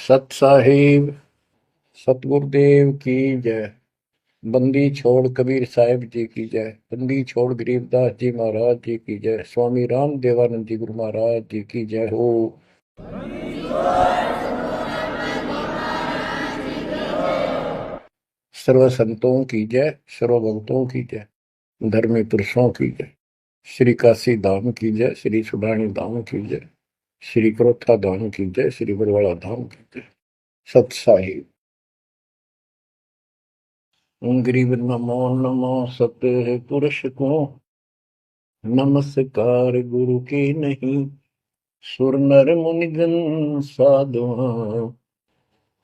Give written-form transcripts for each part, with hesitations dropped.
सत साहिब सतगुरुदेव की जय। बंदी छोड़ कबीर साहिब जी की जय। बंदी छोड़ गरीबदास जी महाराज जी की जय। स्वामी राम देवानंद जी गुरु महाराज जी की जय हो। सर्व संतों की जय, सर्व भक्तों की जय, धर्मी पुरुषों की जय। श्री काशी धाम की जय, श्री सुडानी धाम की जय, श्री क्रोथा धाम की जय, श्री बरवाड़ा धाम की जय। सत साहिब। गरीब नमो नमो सत पुरुष को, नमस्कार गुरु की नहीं। सुर नर मुनिजन साधुआ,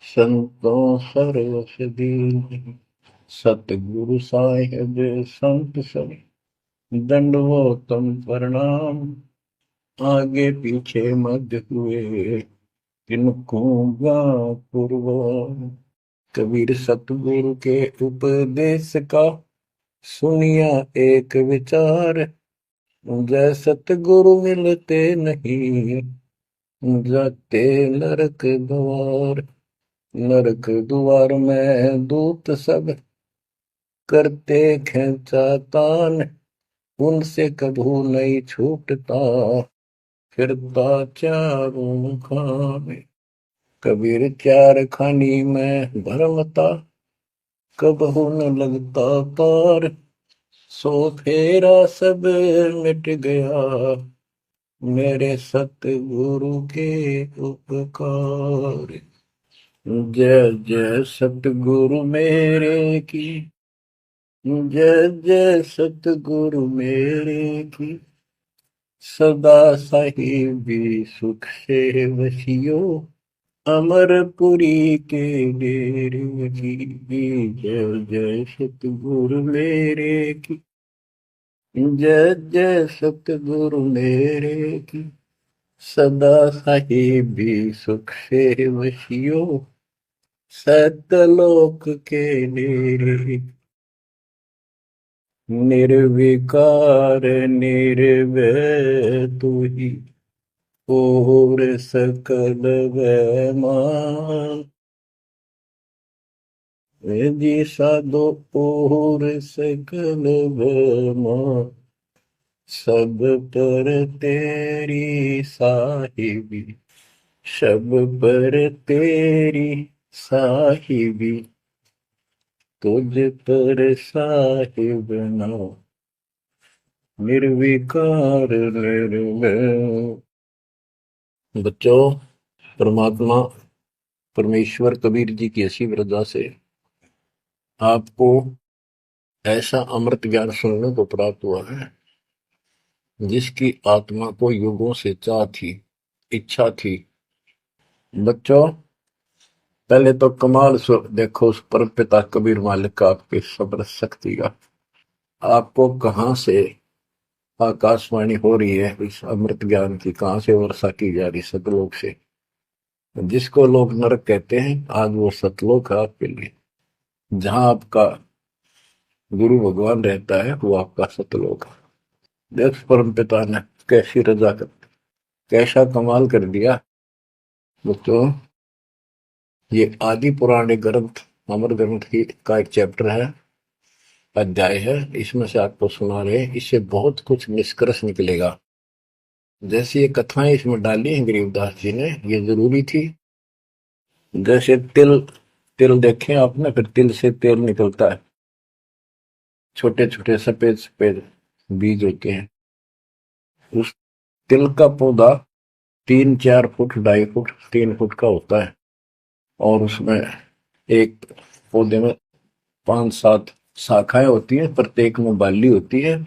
संतों सरस दीन। सतगुरु साहिब संत सब, दंडवतम प्रणाम। आगे पीछे मध्य हुए, किनको पूर्व। कबीर सतगुरु के उपदेश का, सुनिया एक विचार। जय सतगुरु मिलते नहीं, जाते नरक द्वार। नरक द्वार में दूत सब, करते खेचा तान। उनसे कभू नहीं छूटता, फिरता चारों खाने। कबीर चार खानी में भरमता, कबहू न लगता पार। सो फेरा सब मिट गया, मेरे सतगुरु के उपकार। जय जय सतगुरु मेरे की, जय जय सतगुरु मेरे की। सदा साहिबी सुख से वसियो, अमरपुरी के डेरे की। जय जय सतगुरु मेरे की, जय जय सतगुरु मेरे की। सदा साहिबी सुख से वसियो, सतलोक के डेरे। निर्विकार निर्भय तू ही, और सकल वैमान। जी साधो और सकल वैमान। सब पर तेरी साहिबी, सब पर तेरी साहिबी। तुझ पर साहिब नाम, निर्विकार निर्भय। बच्चों, परमात्मा परमेश्वर कबीर जी की ऐसी वृद्धा से आपको ऐसा अमृत ज्ञान सुनने को प्राप्त हुआ है, जिसकी आत्मा को युगों से चाह थी, इच्छा थी। बच्चों, पहले तो कमाल देखो उस परम पिता कबीर मालिक का, आपके सब्र शक्ति का। आपको कहां से आकाशवाणी हो रही है इस अमृत ज्ञान की, कहां से वर्षा की जा रही सतलोक से। जिसको लोग नरक कहते हैं, आज वो सतलोक है आपके लिए। जहां आपका गुरु भगवान रहता है, वो आपका सतलोक है। देख परम पिता ने कैसी रजा कर, कैसा कमाल कर दिया। बच्चों, ये आदि पुराने ग्रंथ अमर ग्रंथ की का एक चैप्टर है, अध्याय है। इसमें से आपको सुना रहे, इससे बहुत कुछ निष्कर्ष निकलेगा। जैसे ये कथाएं इसमें डाली हैं गरीबदास जी ने, ये जरूरी थी। जैसे तिल, तिल देखें आपने, फिर तिल से तेल निकलता है। छोटे छोटे सफेद सफेद बीज होते हैं। उस तिल का पौधा 3-4 फुट, 2.5 फुट, 3 फुट का होता है। और उसमें एक पौधे में 5-7 शाखाएं होती हैं, प्रत्येक में बाली होती है,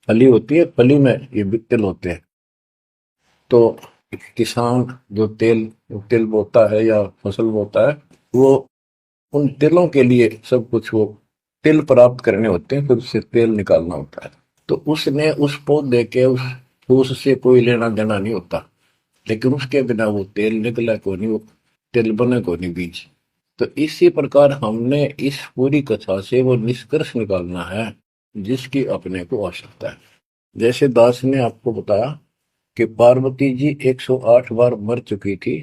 फली होती है। फली में ये भी तिल होते हैं। तो किसान जो तिल बोता है या फसल बोता है, वो उन तिलों के लिए सब कुछ, वो तिल प्राप्त करने होते हैं, फिर उससे तेल निकालना होता है। तो उसने उस पौधे के उस फूस से कोई लेना देना नहीं होता, लेकिन उसके बिना वो तेल निकला को नहीं, वो तिल बने को नहीं बीज। तो इसी प्रकार हमने इस पूरी कथा से वो निष्कर्ष निकालना है, जिसकी अपने को आवश्यकता है। जैसे दास ने आपको बताया कि पार्वती जी 108 बार मर चुकी थी,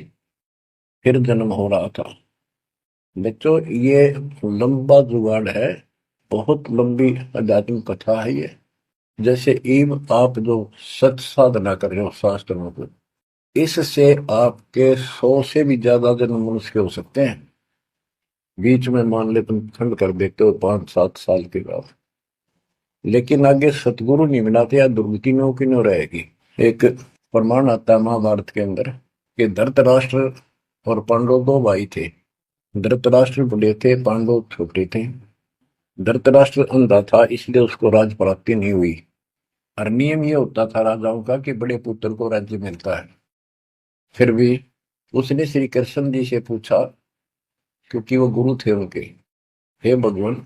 फिर जन्म हो रहा था। बच्चों, ये लंबा जुगाड़ है, बहुत लंबी आध्यात्मिक कथा है ये। जैसे ईव आप जो सत साधना कर रहे हो शास्त्रों को, इससे आपके 100 से भी ज्यादा जन्म मनुष्य के हो सकते हैं। बीच में मान ले तुम खंड कर देते हो 5-7 साल के बाद, लेकिन आगे सतगुरु नहीं मिलाते या दुर्गति में की न रहेगी। एक प्रमाण आता है महाभारत के अंदर कि धृतराष्ट्र और पांडव दो भाई थे। धृतराष्ट्र बड़े थे, पांडव छोटे थे। धृतराष्ट्र अंधा था, इसलिए उसको राज प्राप्ति नहीं हुई। और नियम ये होता था राजाओं का कि बड़े पुत्र को राज्य मिलता है। फिर भी उसने श्री कृष्ण जी से पूछा, क्योंकि वो गुरु थे उनके, हे भगवान,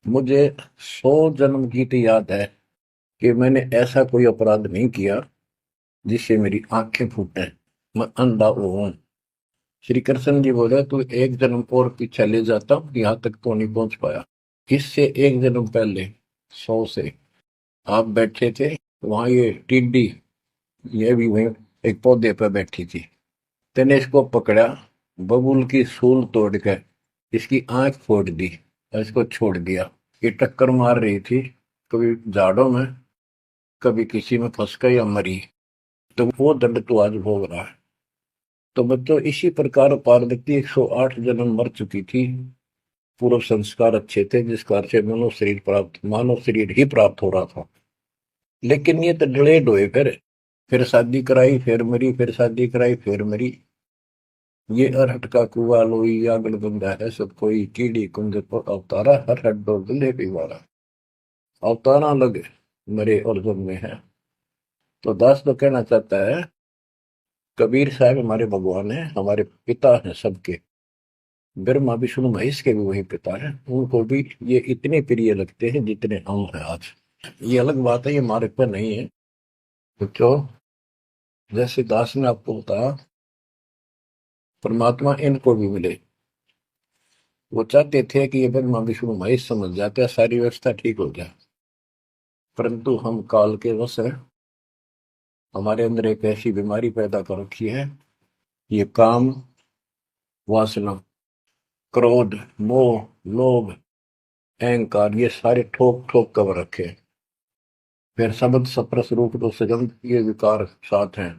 मुझे 100 जन्म की तो याद है कि मैंने ऐसा कोई अपराध नहीं किया जिससे मेरी आंखें फूटे, मैं अंधा हूं। श्री कृष्ण जी बोले, तू एक जन्म और पीछे ले जाता, यहां तक तो नहीं पहुंच पाया। इससे एक जन्म पहले 100 से आप बैठे थे, वहां ये टिड्डी, ये भी वहीं एक पौधे पर बैठी थी। तेने इसको पकड़ा, बबूल की सूल तोड़ कर इसकी आंख फोड़ दी और इसको छोड़ दिया। ये टक्कर मार रही थी, कभी झाड़ों में, कभी किसी में फंस कर या मरी, तो वो दंड तो आज भोग रहा है। तो बच्चों, इसी प्रकार पार्वती 108 जन्म मर चुकी थी। पूर्व संस्कार अच्छे थे, जिस कारण से मानव शरीर ही प्राप्त हो रहा था। लेकिन ये तो डिलेड हुए, फिर शादी कराई, फिर मरी, फिर शादी कराई, फिर मरी। ये अरहट का कुआ लोई आगल बंदा है सब कोई, कीड़ी कुंज पर अवतारा, हर हट डोल गले पिवारा। अवतारा लगे मरे और जन्मे हैं। तो दास तो कहना चाहता है, कबीर साहब हमारे भगवान है, हमारे पिता हैं सबके। ब्रह्मा विष्णु महेश के भी वही पिता हैं, उनको भी ये इतने प्रिय लगते हैं जितने हम हैं आज। ये अलग बात है, ये हमारे पर नहीं है। तो जैसे दास ने आपको बताया, परमात्मा इनको भी मिले। वो चाहते थे कि ये ब्रह्मा विष्णु महेश समझ जाते, सारी व्यवस्था ठीक हो जाए। परंतु हम काल के वश हैं, हमारे अंदर एक ऐसी बीमारी पैदा कर रखी है, ये काम, वासना, क्रोध, मोह, लोभ, अहंकार, ये सारे ठोक ठोक कर रखे हैं। फिर शब्द सप्रस रूप तो सगंध, ये विकार साथ हैं।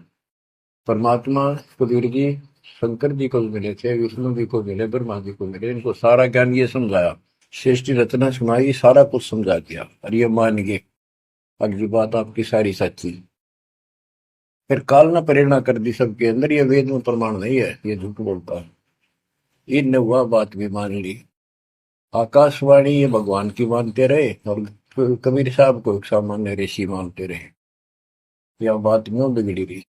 परमात्मा कबीर जी शंकर जी को मिले थे, विष्णु जी को मिले, ब्रह्मा जी को मिले, इनको सारा ज्ञान ये समझाया, सृष्टि रचना सुनाई, सारा कुछ समझा दिया, और ये मान गए अगली बात आपकी सारी सच्ची। फिर काल ने प्रेरणा कर दी सबके अंदर, ये वेद में प्रमाण नहीं है, ये झूठ बोलता है। इन वह बात भी मान ली। आकाशवाणी ये भगवान की मानते रहे, और कबीर साहब को एक सामान्य ऋषि मानते रहे। यह बात क्यों बिगड़ी रही।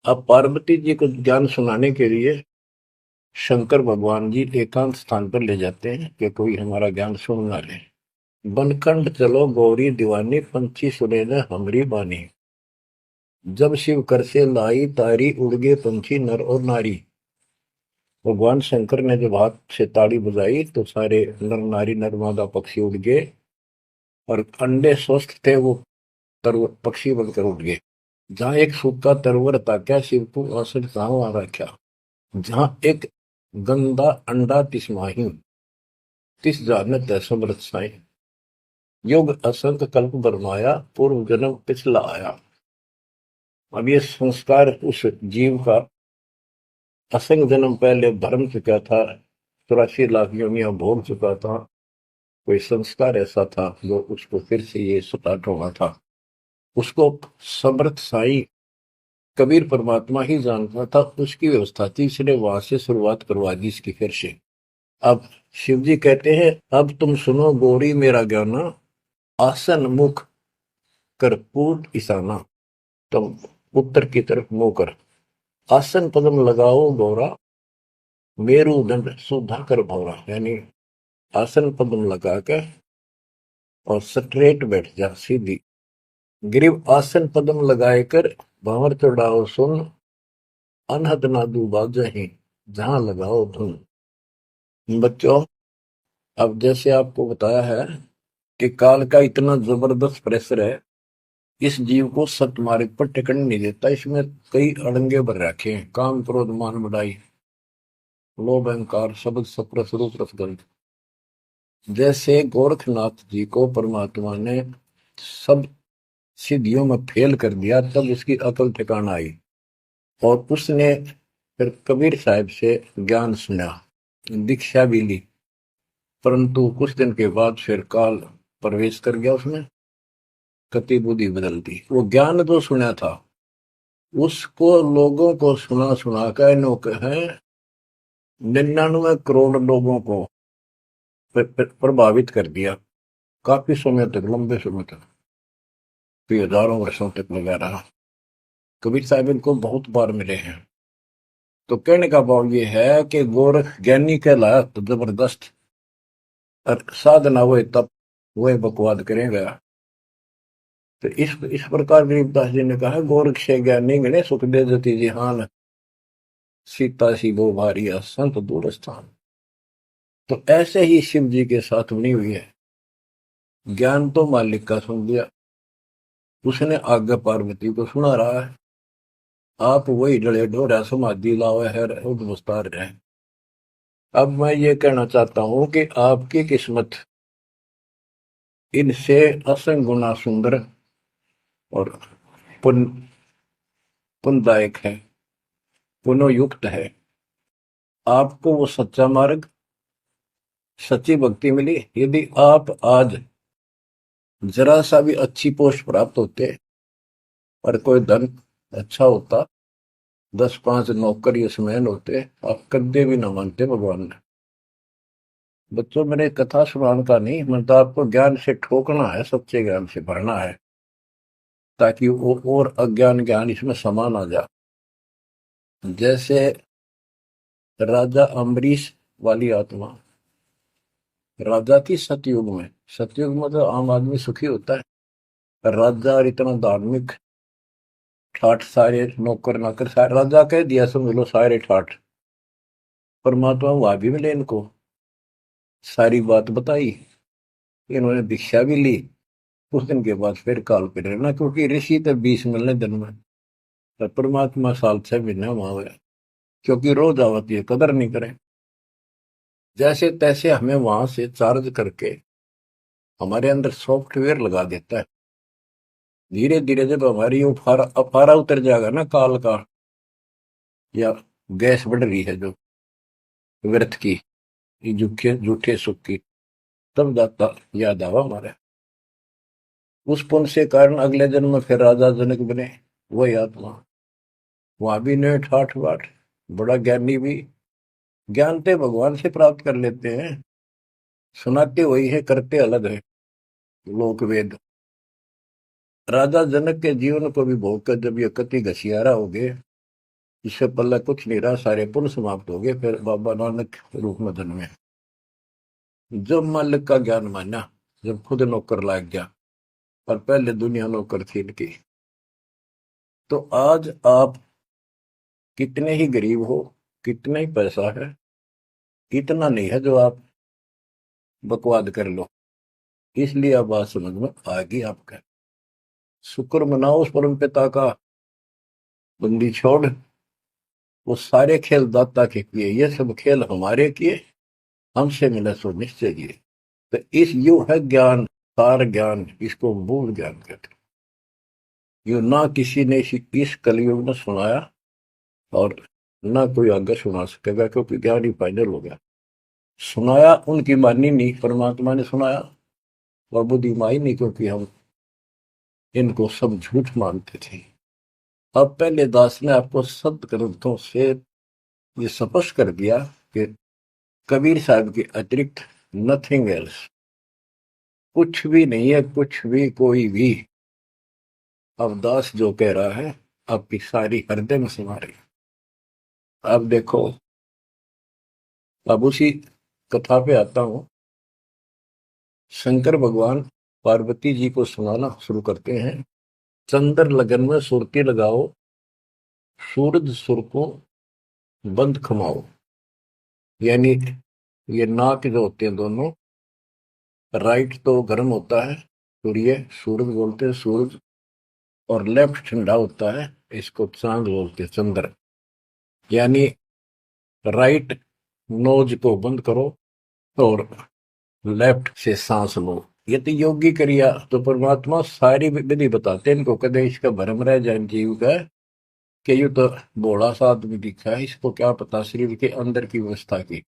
अब पार्वती जी को ज्ञान सुनाने के लिए शंकर भगवान जी एकांत स्थान पर ले जाते हैं कि कोई हमारा ज्ञान सुन ना ले। बनखंड चलो गौरी दीवानी, पंछी सुने न हमरी बानी। जब शिव कर से लाई तारी, उड़ गए पंछी नर और नारी। भगवान शंकर ने जब हाथ से ताड़ी बजाई तो सारे नर नारी नरमादा पक्षी उड़ गए, और अंडे स्वस्थ थे वो पक्षी बनकर उड़ गए। जहां एक सूखा तरवर था, क्या शिव को आसन कहाँ आ रखा। जहां एक गंदा अंडा तिसमाही, तिस जानत समृत साई। युग असंख्य कल्प बरमाया, पूर्व जन्म पिछला आया। अब ये संस्कार उस जीव का असंख्य जन्म पहले भरम चुका था, 84 लाख योनियां भोग चुका था। कोई संस्कार ऐसा था जो उसको फिर से ये स्टार्ट होना था। उसको समर्थ साई कबीर परमात्मा ही जानता था, उसकी व्यवस्था थी, इसने वहां से शुरुआत करवा दी इसकी फिर से। अब शिव जी कहते हैं, अब तुम सुनो गौरी मेरा ज्ञाना, आसन मुख कर पूर्व ईशाना। तुम उत्तर की तरफ मुंह कर, आसन पदम लगाओ गौरा, मेरुदंड सुधा कर भौरा। यानी आसन पदम लगा कर और स्ट्रेट बैठ जा सीधी। ग्रीव आसन पदम लगाए कर, भंवर चढ़ाओ सुन, अनहद नादू बाजही, जहां लगाओ धुन। बच्चों, अब जैसे आपको बताया है कि काल का इतना जबरदस्त प्रेशर है, इस जीव को सत्य मार्ग पर टिकने नहीं देता। इसमें कई अड़ंगे भर रखे हैं, काम क्रोध मान बढ़ाई, लोभ अहंकार, शब्द सप्रस रूप रसगंध। जैसे गोरखनाथ जी को परमात्मा ने सब सिद्धियों में फेल कर दिया, तब उसकी अकल ठिकाना आई और उसने फिर कबीर साहब से ज्ञान सुना, दीक्षा भी ली। परंतु कुछ दिन के बाद फिर काल प्रवेश कर गया उसमें, कति बुद्धि बदल दी। वो ज्ञान जो सुना था उसको लोगों को सुना सुना कर है 99 करोड़ लोगों को प्रभावित कर दिया। काफी समय तक, लंबे समय तक, फिर हजारों वर्षों तक लगा रहा। कबीर साहब इनको बहुत बार मिले हैं। तो कहने का भाव ये है कि गोरख ज्ञानी कहलाया तो जबरदस्त, और साधना हुए तब वह बकवाद करेगा। तो इस प्रकार गरीबदास जी ने कहा, गोरख से ज्ञानी गणे सुख दे जति जिहान, सीता सी वो भारी संत दूर स्थान। तो ऐसे ही शिव जी के साथ बनी हुई है। ज्ञान तो मालिक का सुन लिया, उसने आगे पार्वती को सुना रहा है। आप वही डले डोरा समाधि लाओ है उद्वस्तार रहे। अब मैं ये कहना चाहता हूं कि आपकी किस्मत इनसे असंग गुना सुंदर और पुण्य पुण्यदायक है, पुनोयुक्त है। आपको वो सच्चा मार्ग, सच्ची भक्ति मिली। यदि आप आज जरा सा भी अच्छी पोस्ट प्राप्त होते और कोई धन अच्छा होता, 10-5 नौकर यशमैन होते, आप कदे भी न मानते भगवान ने। बच्चों, मैंने कथा सुनाने का नहीं, मैं तो आपको ज्ञान से ठोकना है, सच्चे ज्ञान से भरना है, ताकि वो और अज्ञान ज्ञान इसमें समान आ जाए। जैसे राजा अम्बरीश वाली आत्मा राजा की सतयुग में, सतयुग में तो आम आदमी सुखी होता है। राजा और इतना धार्मिक, ठाठ सारे नौकर नाकर सारे, राजा कह दिया समझ लो सारे ठाठ। परमात्मा वहां भी मिले इनको, सारी बात बताई, इन्होंने दीक्षा भी ली। कुछ दिन के बाद फिर काल पे रहना, क्योंकि ऋषि तो 20 मिलने दिन में, तो परमात्मा साल 6 महीने वहां गया, क्योंकि रोज आवती है, कदर नहीं करे। जैसे तैसे हमें वहां से चार्ज करके हमारे अंदर सॉफ्टवेयर लगा देता है। धीरे धीरे जब हमारी अफारा उतर जाएगा ना काल का, या गैस बढ़ रही है जो व्यर्थ की, झूठे झूठे सुख की, तब जाता याद आवा हमारे। उस पुण्य से कारण अगले जन्म में फिर राजा जनक बने, वही आत्मा। वहां भी ने ठाठ बाट, बड़ा ज्ञानी भी, ज्ञानते भगवान से प्राप्त कर लेते हैं, सुनाते वही है, करते अलग है। लोक वेद। राजा जनक के जीवन को भी भोग कर जब ये कति घसियारा हो गए, इससे पहले कुछ नहीं रहा, सारे पुण्य समाप्त हो गए, फिर बाबा नानक रूप में जन्मे। जब मालिक का ज्ञान माना, जब खुद नौकर लाग गया, और पहले दुनिया नौकर थी इनकी। तो आज आप कितने ही गरीब हो, कितना ही पैसा है, इतना नहीं है जो आप बकवाद कर लो। इसलिए अब बात समझ में आ गई आपका। शुक्र मनाओ उस परम पिता का, बंदी छोड़। वो सारे खेल दाता के किए, ये सब खेल हमारे किए, हमसे मिले सो निश्चय किए। तो इस यू है ज्ञान, सार ज्ञान, इसको मूल ज्ञान कहते। यो ना किसी ने इस कलयुग में सुनाया, और ना कोई आगे सुना सकेगा, क्योंकि ज्ञान ही फाइनल हो गया। सुनाया उनकी मानी नहीं, परमात्मा ने सुनाया, और बुद्धि माई नहीं, क्योंकि हम इनको सब झूठ मानते थे। अब पहले दास ने आपको सत्य ग्रंथों से ये स्पष्ट कर दिया कि कबीर साहब के अतिरिक्त नथिंग एल्स, कुछ भी नहीं है, कुछ भी, कोई भी। अब दास जो कह रहा है आपकी सारी हृदय में समा रही। अब देखो, अब उसी कथा पे आता हूं। शंकर भगवान पार्वती जी को सुनाना शुरू करते हैं। चंद्र लगन में सुरती लगाओ, सूरज सुर को बंद खमाओ। यानी ये नाक जो होते हैं दोनों, राइट तो गर्म होता है, सूर्य, सूरज बोलते हैं सूरज, और लेफ्ट ठंडा होता है, इसको चांद बोलते हैं, चंद्र। यानी राइट नोज को बंद करो और लेफ्ट से सांस लो। ये तो योगी क्रिया, तो परमात्मा सारी विधि बताते हैं इनको, कदे इसका भरम रह जाए जीव का कि यू तो भोला सा आदमी दिखा है, इसको क्या पता शरीर के अंदर की व्यवस्था की,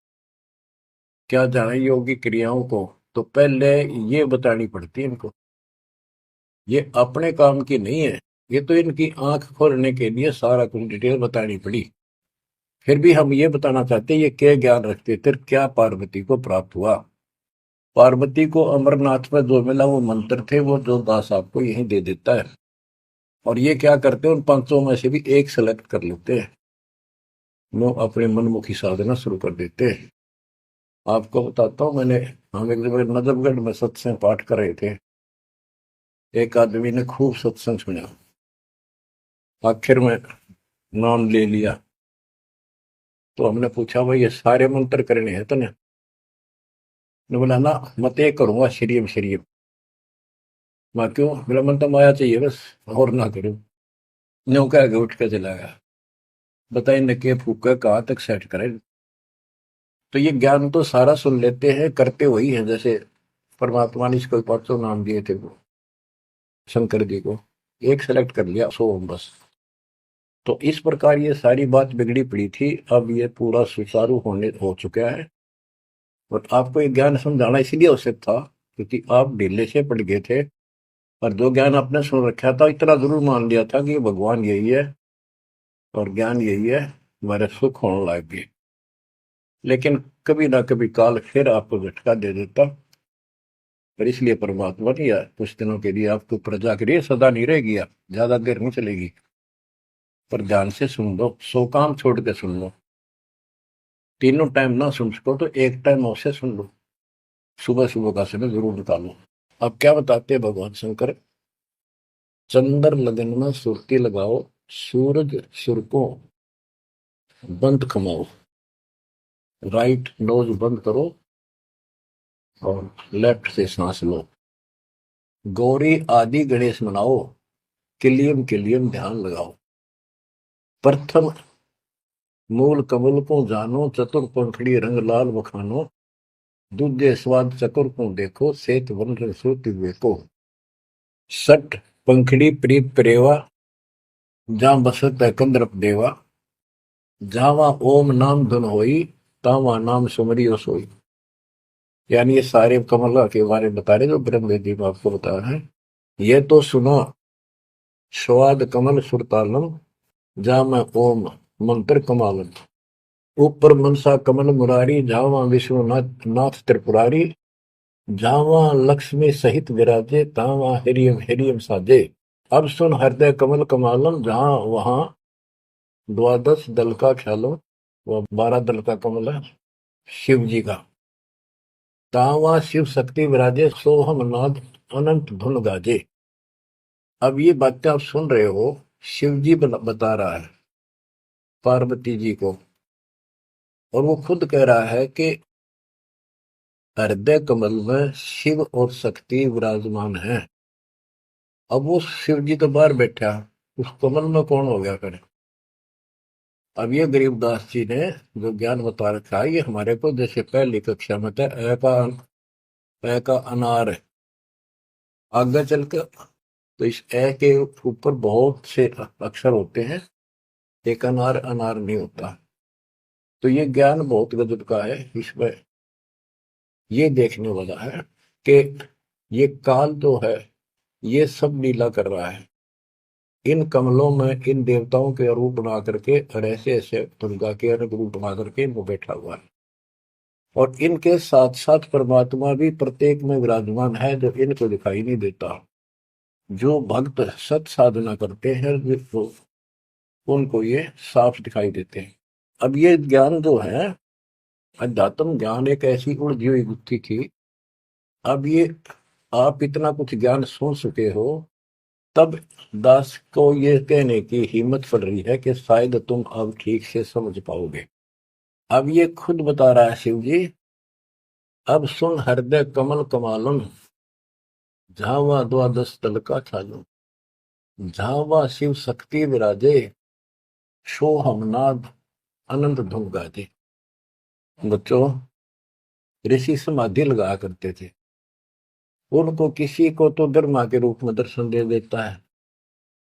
क्या जाने योगी क्रियाओं को। तो पहले ये बतानी पड़ती है इनको, ये अपने काम की नहीं है, ये तो इनकी आंख खोलने के लिए सारा कुछ डिटेल बतानी पड़ी। फिर भी हम ये बताना चाहते हैं ये क्या ज्ञान रखते थे, क्या पार्वती को प्राप्त हुआ। पार्वती को अमरनाथ में जो मिला वो मंत्र थे, वो जो दास आपको यही दे देता है। और ये क्या करते हैं, उन पांचों में से भी एक सेलेक्ट कर लेते हैं, वो अपने मनमुखी साधना शुरू कर देते हैं। आपको बताता हूँ, हम एक जगह नजफगढ़ में सत्संग पाठ कर रहे थे। एक आदमी ने खूब सत्संग सुना, आखिर में नाम ले लिया। तो हमने पूछा भाई ये सारे मंत्र करने हैं तने? ने बोला ना, मत एक करूंगा श्रीम श्रीम। मैं क्यों? बोला मन तो माया चाहिए बस, और ना करूं। न्यू कह के उठ के चला गया। बताइए न के फूका कहाँ तक सेट करे। तो ये ज्ञान तो सारा सुन लेते हैं, करते वही है। जैसे परमात्मा ने इसको परसों नाम दिए थे वो शंकर जी को, एक सेलेक्ट कर लिया सोम बस। तो इस प्रकार ये सारी बात बिगड़ी पड़ी थी, अब ये पूरा सुचारू होने हो चुका है। और आपको ये ज्ञान समझाना इसलिए आवश्यक था क्योंकि आप ढीले से पड़ गए थे, और जो ज्ञान आपने सुन रखा था इतना जरूर मान लिया था कि भगवान यही है और ज्ञान यही है, हमारे सुख होने लग गए। लेकिन कभी ना कभी काल फिर आपको झटका दे देता। पर इसलिए परमात्मा ने यार कुछ दिनों के लिए आपको प्रजा के लिए सदा नहीं रहेगी, आप ज्यादा देर नहीं चलेगी। पर ध्यान से सुन लो, 100 काम छोड़ के सुन लो। तीनों टाइम ना सुन सको तो एक टाइम अवश्य सुन लो, सुबह सुबह का समय जरूर निकालो। अब क्या बताते हैं भगवान शंकर, चंद्र लगन में सुरती लगाओ, सूरज सुर को बंद कमाओ, राइट नोज बंद करो और लेफ्ट से सांस लो। गौरी आदि गणेश मनाओ, किलियम किलियम ध्यान लगाओ। प्रथम मूल कमल को जानो, चतुर पंखड़ी रंग लाल बखानो, दूजे स्वाद चकुर को देखो, सेत वन रसोति वेको। सट पंखड़ी प्रीत प्रेवा, जहाँ बसत है कंद्रप देवा, जावा ओम नाम धुन होई, तावा नाम सुमरियो सोई। यानी ये सारे कमल के बारे में बता रहे जो ब्रह्म वेदी में आपको बता रहे हैं। ये तो सुनो, स्वाद कमल सुरतालम, जा मैं ओम मंत्र कमालन। ऊपर मनसा कमल मुरारी, जावा विश्वनाथ नाथ त्रिपुरारी, जावा लक्ष्मी सहित विराजे, तावा हिरियम हिरियम साजे। अब सुन हृदय कमल कमालम, जहां वहां द्वादश दल का ख्यालो, वह 12 दल का कमल है शिव जी का। तावा शिव शक्ति विराजे, सोहम नाद अनंत धुन गाजे। अब ये बातें आप सुन रहे हो, शिव जी बता रहा है पार्वती जी को, और वो खुद कह रहा है कि हृदय कमल में शिव और शक्ति विराजमान है। अब वो शिव जी तो बाहर बैठा, उस कमल में कौन हो गया करे। अब ये गरीबदास जी ने जो ज्ञान बता रखा है, ये हमारे को जैसे पहली कक्षा में था, ए का अनार है। आगे चल के तो इस ए के ऊपर बहुत से अक्षर होते हैं, एक अनार अनार नहीं होता। तो ये ज्ञान बहुत गजब का है। इसमें ये देखने वाला है कि ये काल जो है ये सब लीला कर रहा है। इन कमलों में इन देवताओं के रूप बना करके और ऐसे ऐसे दुर्गा के अलग रूप बना करके इनको बैठा हुआ है। और इनके साथ साथ परमात्मा भी प्रत्येक में विराजमान है, जो इनको दिखाई नहीं देता। जो भक्त सत साधना करते हैं वो उनको ये साफ दिखाई देते हैं। अब ये ज्ञान जो है, अध्यात्म ज्ञान एक ऐसी उलझी हुई गुत्थी थी। अब ये आप इतना कुछ ज्ञान सुन चुके हो, तब दास को ये कहने की हिम्मत पड़ रही है कि शायद तुम अब ठीक से समझ पाओगे। अब ये खुद बता रहा है शिव जी, अब सुन हृदय कमल कमालम, झावा द्वादश दल का छालम। झावा शिव शक्ति विराजे, शो हमनाद अनंत धुन गाजे। बच्चों, ऋषि समाधि लगाया करते थे। उनको किसी को तो ब्रह्मा के रूप में दर्शन दे देता है,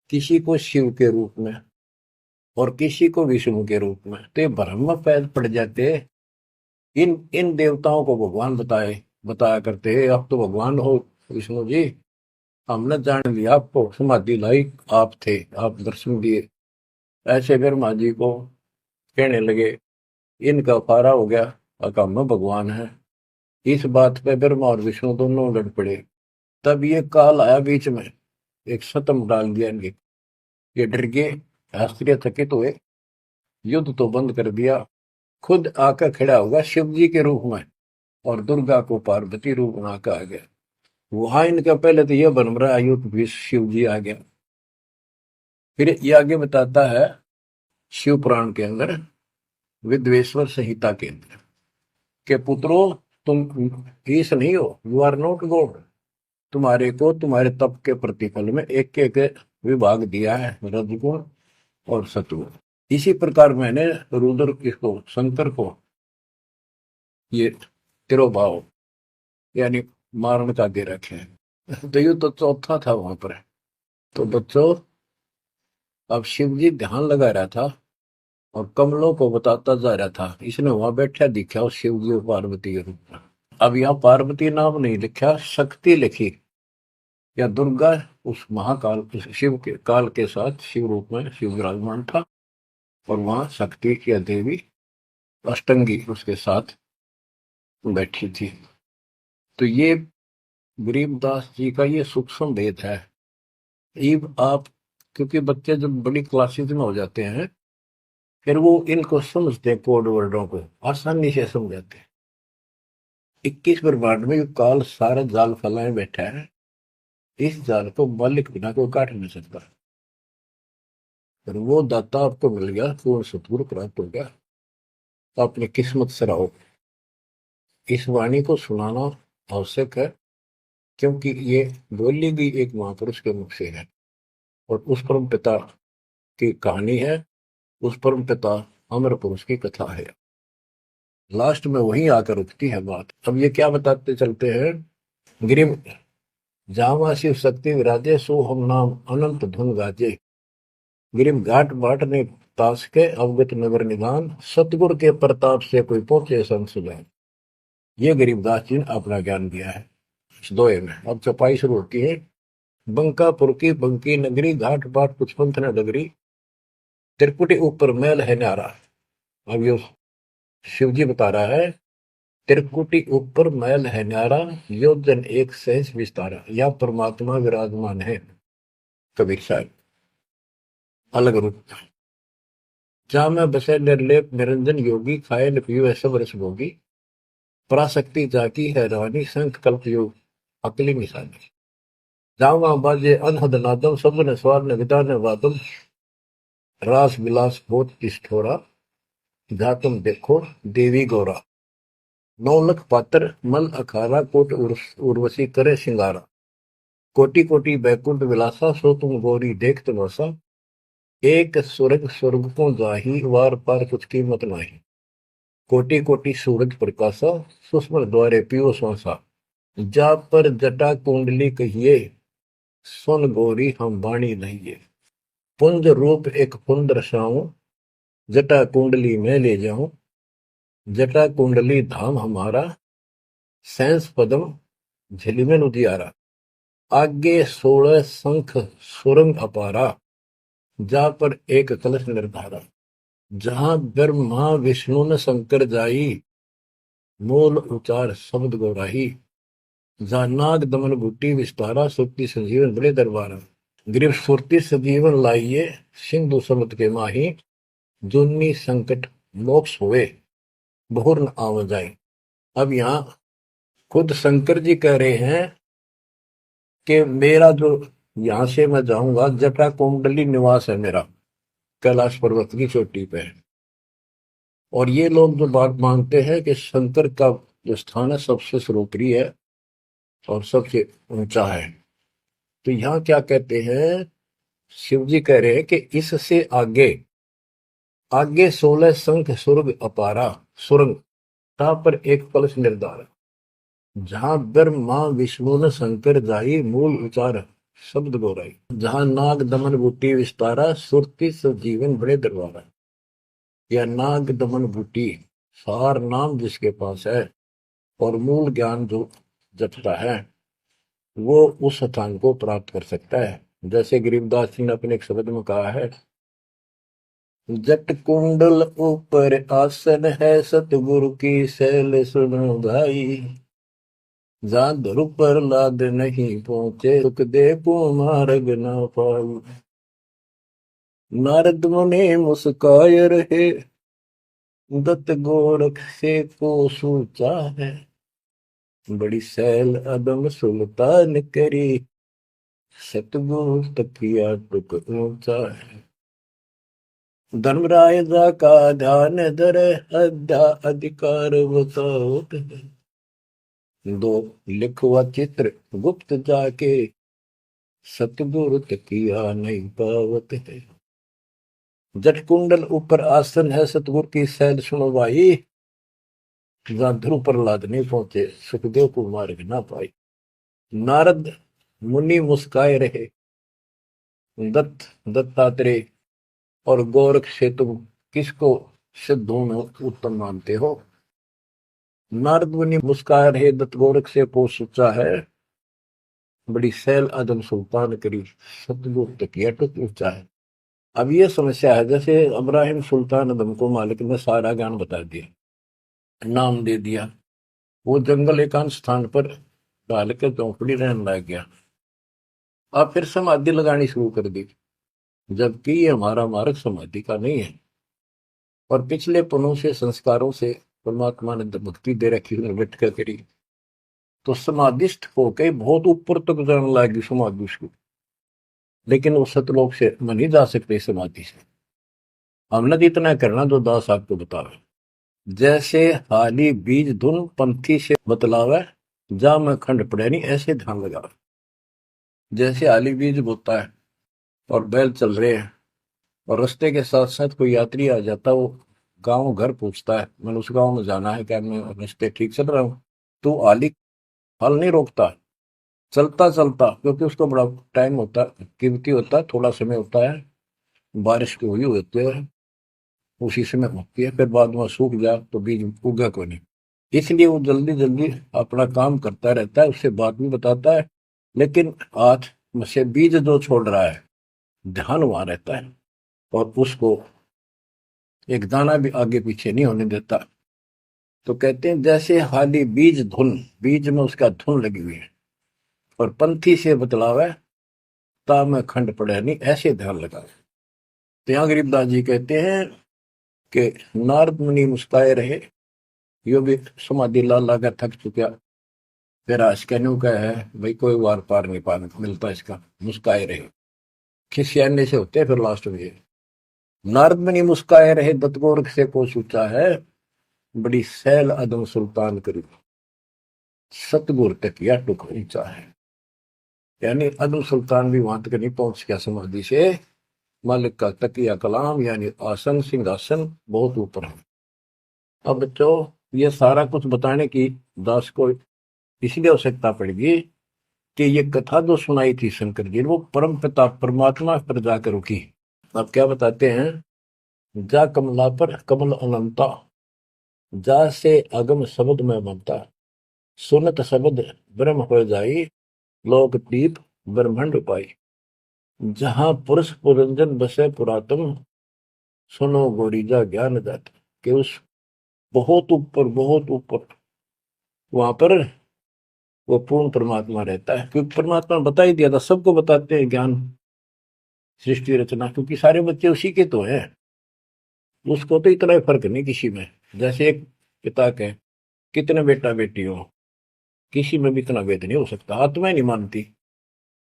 किसी को शिव के रूप में, और किसी को विष्णु के रूप में। तो ये भ्रम में पैद पड़ जाते। इन इन देवताओं को भगवान बताया करते हैं, आप तो भगवान हो विष्णु जी, हमने जान लिया आपको, समाधि लाई आप थे, आप दर्शन दिए। ऐसे ब्रह्मा जी को कहने लगे, इनका फारा हो गया, अकम में भगवान है। इस बात पे ब्रह्मा और विष्णु दोनों लड़ पड़े। तब ये काल आया बीच में, एक शतम डाल दिया इनके। ये डर गए, आश्चर्यचकित हुए, युद्ध तो बंद कर दिया, खुद आकर खड़ा होगा शिव जी के रूप में, और दुर्गा को पार्वती रूप में आकर आ गया। वहां इनका पहले तो यह बन रहा है युद्ध भी शिव जी आ गया। फिर ये आगे बताता है शिव पुराण के अंदर, विद्वेश्वर संहिता के अंदर, के पुत्रों तुम ईश नहीं हो, यू आर नॉट गॉड। तुम्हारे को तुम्हारे तप के प्रतिफल में एक एक विभाग दिया है, रजगुण और सतगुण। इसी प्रकार मैंने रुद्र इसको, शंकर को, ये तिरोभाव यानी मारण का दे रखे हैं। तो ये तो चौथा था वहां पर। तो बच्चों, अब शिव जी ध्यान लगा रहा था और कमलों को बताता जा रहा था। इसने वहां बैठा दिखा उस शिव जी और पार्वती के रूप में। अब यहाँ पार्वती नाम नहीं लिखा, शक्ति लिखी, या दुर्गा उस महाकाल उस शिव के काल के साथ शिव रूप में शिव विराजमान था, और वहां शक्ति की देवी अष्टंगी उसके साथ बैठी थी। तो ये गरीबदास जी का ये सूक्ष्म भेद है। ईब आप, क्योंकि बच्चे जब बड़ी क्लासेज में हो जाते हैं, फिर वो इनको समझते हैं, कोड वर्डों को आसानी से समझाते हैं। 21 ब्रह्मांड में काल सारा जाल फैलाए बैठा है, इस जाल को मालिक बिना कोई काट नहीं सकता। फिर वो दाता आपको मिल गया, पूर्ण सतगुरु प्राप्त हो गया, तो अपनी किस्मत से रहो। इस वाणी को सुनाना आवश्यक है, क्योंकि ये बोली गई एक महापुरुष के मुख से है, और उस परम पिता की कहानी है, उस परम पिता अमर पुरुष की कथा है। लास्ट में वहीं आकर रुकती है बात। अब ये क्या बताते चलते हैं, गिरिम जावा शिव शक्ति विराजे, सो हम नाम अनंत धुन गाजे। गिरिम घाट बाट ने तास के, अवगत नगर निदान, सतगुरु के प्रताप से कोई पहुंचे संसुजान। ये गरीबदास जी ने अपना ज्ञान दिया है इस दोहे में। अब चौपाई शुरू होती है, बंकापुर की बंकी नगरी, घाट बाट कुछ पंथ न डगरी, त्रिकुटी ऊपर महल है न्यारा। अब ये शिव जी बता रहा है, त्रिकुटी ऊपर महल है न्यारा, योजन एक सहज विस्तारा। या परमात्मा विराजमान है, कबीर साहब अलग रूप। जहां में बसे निर्लेप निरंजन योगी, खाए न पियो ऐसा वर्ष भोगी, पराशक्ति जाकी है रानी, संख कल्प योग अकली निशानी। जहां वहां बाजे अनहद नादम, सब ने स्वार न विदा न वादम, रास विलास बहुत ठिठोरा, जा तुम देखो देवी गौरा। 9 लख पात्र मल अखारा, कोट उर्वशी करे सिंगारा, कोटि कोटि बैकुंठ विलासा, सो तुम गौरी देख तमाशा, एक स्वर्ग स्वर्ग को जाही, वार पार कुछ कीमत नाही, कोटि कोटि सूरज प्रकाशा, सुषमन द्वारे पियो श्वासा, जा पर जटा कुंडली कहिए, सुन गौरी हम वाणी नहिए, पुंज रूप एक पुंज रसाऊं, जटा कुंडली में ले जाऊं, जटा कुंडली धाम हमारा, सैंस पदम झिलमिल उजियारा, आगे 16 शंख सुरंग अपारा, जा पर एक कलश निर्धारा, जहां ब्रह्मा विष्णु न शंकर जाई, मूल उचार शब्द गौराही, जहां नाग दमन बूटी विस्तारा, सुक्ति संजीवन बड़े दरबारा, ग्रीव सुरती सजीवन लाइए, सिंधु समुद्र के माही, जुन्नी संकट मोक्ष हुए, बहुर न आव जाए। अब यहाँ खुद शंकर जी कह रहे हैं कि मेरा जो यहां से मैं जाऊंगा, जटा कुंडली निवास है मेरा, कैलाश पर्वत की चोटी पे है। और ये लोग जो बात मानते हैं कि शंकर का जो स्थान है सबसे सर्वोपरि है और सबसे ऊंचा है, तो यहाँ क्या कहते हैं शिव जी कह रहे हैं कि इससे आगे आगे 16 संख सुरग अपारा सुरंग ता पर एक कलश निर्धार जहां ब्रह्मा विष्णु न शंकर जाई मूल उचार शब्द गोराई जहां नाग दमन बूटी विस्तारा सुरति सजीवन बड़े दरबारा। या नाग दमन बूटी सार नाम जिसके पास है और मूल ज्ञान जो जपता है वो उस स्थान को प्राप्त कर सकता है। जैसे गरीबदास जी ने अपने एक शब्द में कहा है, जट कुंडल ऊपर आसन है सतगुरु की सैल सुनो भाई जहां ध्रुव पर लाद नहीं पहुंचे सुख दे मार्ग ना पाई। नारद मुनि मुस्काय रहे दत्त गोरख से को सूचा है बड़ी सैल अदम सुल्तान करी सतगुरु तकिया टुक ऊंचा है। धर्मराय जा का ध्यान धर अध्या अधिकार बताओ दो लिखवा चित्र गुप्त जाके सतगुरु तकिया नहीं पावत है। जट कुंडल ऊपर आसन है सतगुरु की सैल सुनो भाई जहां ध्रुव प्रहलाद नहीं पहुंचे सुखदेव को मार्ग ना पाई। नारद मुनि मुस्काए रहे दत्तात्रेय और गोरख से तुम किसको सिद्धों में उत्तम मानते हो। नारद मुनि मुस्काए रहे दत्त गोरख से पोष सोचा है बड़ी सैल आदम सुल्तान करी सतगुरु तकिया टुक ऊंचा है। अब ये समस्या है, जैसे इब्राहिम सुल्तान आदम को मालिक ने सारा ज्ञान बता दिया, नाम दे दिया, वो जंगल एकांत स्थान पर डाल के झोंपड़ी रहने लग गया। अब फिर समाधि लगानी शुरू कर दी, जबकि ये हमारा मार्ग समाधि का नहीं है और पिछले पनों से संस्कारों से परमात्मा ने भक्ति दे रखी बैठ कर करी तो समाधिस्थ होके बहुत ऊपर तक जाने लगी समाधि उसको, लेकिन वो सतलोक से मन नहीं जा सकते समाधि से। हमने तो इतना करना जो दास आपको बतावे, जैसे हाली बीज धुन पंथी से बतलावे जा में खंड पड़े नहीं ऐसे ध्यान लगा। जैसे हाली बीज बोता है और बैल चल रहे हैं और रास्ते के साथ साथ कोई यात्री आ जाता, वो गांव घर पूछता है मैंने उस गांव में जाना है, क्या मैं रास्ते ठीक चल रहा हूँ, तो आली फल नहीं रोकता, चलता चलता, क्योंकि उसको बड़ा टाइम होता है, कीमती होता है, थोड़ा समय होता है, बारिश की हुई होती है उसी समय होती है, फिर बाद में सूख जाए तो बीज उगा को नहीं, इसलिए वो जल्दी जल्दी अपना काम करता रहता है, उससे बात भी बताता है, लेकिन हाथ में से बीज जो छोड़ रहा है ध्यान वहां रहता है और उसको एक दाना भी आगे पीछे नहीं होने देता। तो कहते हैं जैसे हाली बीज धुन, बीज में उसका धुन लगी हुई है और पंथी से बतलावे ता में खंड पड़े नहीं ऐसे ध्यान लगा। तो यहाँ गरीबदास जी कहते हैं कि नारद मुनि मुस्काए रहे, यो भी समाधि ला ला कर थक चुका, फिर आज कहने का है भाई कोई वार पार नहीं पा मिलता इसका, मुस्काए रहे खिसियाने से होते फिर लास्ट में। नारद मुनि मुस्काए रहे दत्त गोरख से को सोचा है बड़ी सैल अदम सुल्तान करी सतगुरु तकिया टुक ऊंचा है। यानी अदम सुल्तान भी वहां तक नहीं पहुंच गया समाधि से, मालिक का तकिया कलाम यानी आसन सिंहासन बहुत ऊपर है। अब बच्चों ये सारा कुछ बताने की दास को इसलिए आवश्यकता पड़ेगी कि ये कथा जो सुनाई थी शंकर जी वो परम पिता परमात्मा पर जाकर रुकी। अब क्या बताते हैं, जा कमला पर कमल अनंता जा से अगम शब्द में ममता सुनत शब्द ब्रह्म हो जाई लोक दीप ब्रह्मंड पाई जहां पुरुष पुरंजन बसे पुरातन सुनो गोरीजा ज्ञान जात के उस बहुत ऊपर वहां पर वो पूर्ण परमात्मा रहता है, क्योंकि परमात्मा बता ही दिया था, सबको बताते हैं ज्ञान सृष्टि रचना, क्योंकि सारे बच्चे उसी के तो हैं, उसको तो इतना ही फर्क नहीं किसी में। जैसे एक पिता के कितने बेटा बेटी हो किसी में भी इतना भेद नहीं हो सकता, आत्मा ही नहीं मानती।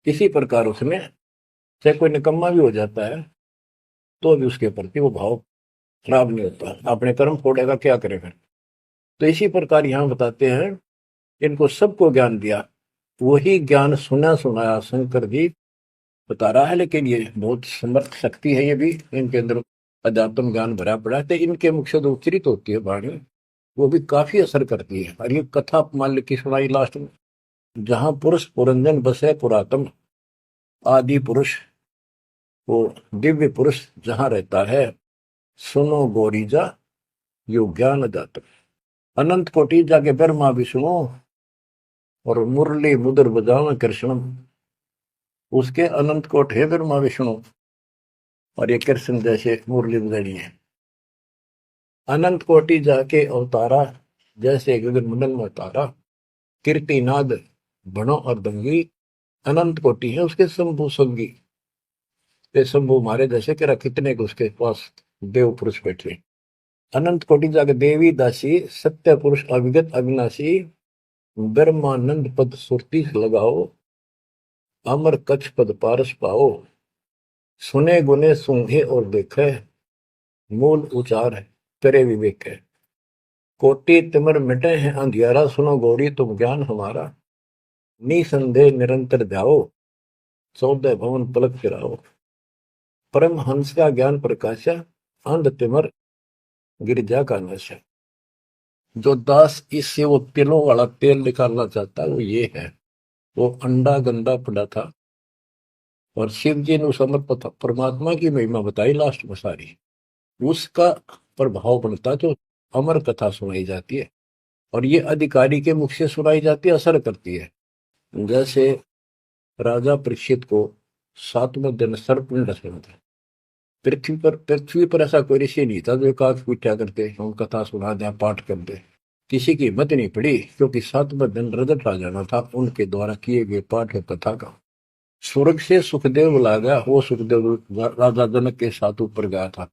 इसी प्रकार उसमें चाहे कोई निकम्मा भी हो जाता है तो भी उसके प्रति वो भाव खराब नहीं होता, अपने कर्म फोड़ेगा क्या करे फिर। तो इसी प्रकार यहाँ बताते हैं इनको सबको ज्ञान दिया, वही ज्ञान सुना सुनाया शंकर जी बता रहा है, लेकिन ये बहुत समर्थ शक्ति है, ये भी इनके अंदर अध्यात्म ज्ञान भरा पड़ा है। तो इनके मुख से जो उच्चरित होती है वाणी, वो भी काफी असर करती है। और ये कथा मान ली की सुनाई लास्ट में, जहां पुरुष पुरंजन बसे पुरातन, आदि पुरुष, वो दिव्य पुरुष जहां रहता है, सुनो गोरीजा यो ज्ञान जातक, अनंत कोटि जाके ब्रह्मा विष्णु और मुरली मुदर बजाओ कृष्णम, उसके अनंत कोट है ब्रह्मा विष्णु, और ये कृष्ण जैसे मुरली बजानी है। अनंत कोटि जाके अवतारा, जैसे गगन मंडल में अवतारा, कीर्तिनाद बनो और दंगी, अनंत कोटि है उसके शंभु संगी। ये शंभु मारे जैसे कि कितने को उसके पास देव पुरुष बैठे। अनंत कोटि जाके देवी दासी, सत्य पुरुष अविगत अविनाशी, ब्रह्मानंद पद सुरती लगाओ, अमर कच्छ पद पारस पाओ, सुने गुने सूंघे और देखे, मूल उचार है करे विवेक है, कोटि तिमर मिटे हैं अंधियारा, सुनो गौरी तुम ज्ञान हमारा, निसंदेह निरंतर जाओ, 14 भवन पलक फिराओ, परम हंस का ज्ञान प्रकाशा, अंध तिमर गिरजा का नशा। जो दास इससे वो तिलों वाला तेल निकालना चाहता है वो ये है। वो अंडा गंदा पड़ा था, और शिव जी ने उस अमर परमात्मा की महिमा बताई लास्ट में सारी, उसका प्रभाव बनता जो अमर कथा सुनाई जाती है, और ये अधिकारी के मुख से सुनाई जाती है, असर करती है। जैसे राजा परीक्षित को 7वें दिन सर्प ने डसा था। पृथ्वी पर ऐसा कोई ऋषि नहीं था जो काक पूछा करते, हम कथा सुना दें पाठ कर दे, किसी की हिम्मत नहीं पड़ी, क्योंकि 7वें दिन रजत आ जाना था उनके द्वारा किए गए पाठ और कथा का। स्वर्ग से सुखदेव बुला गया, वो सुखदेव राजा जनक के साथ ऊपर गया था।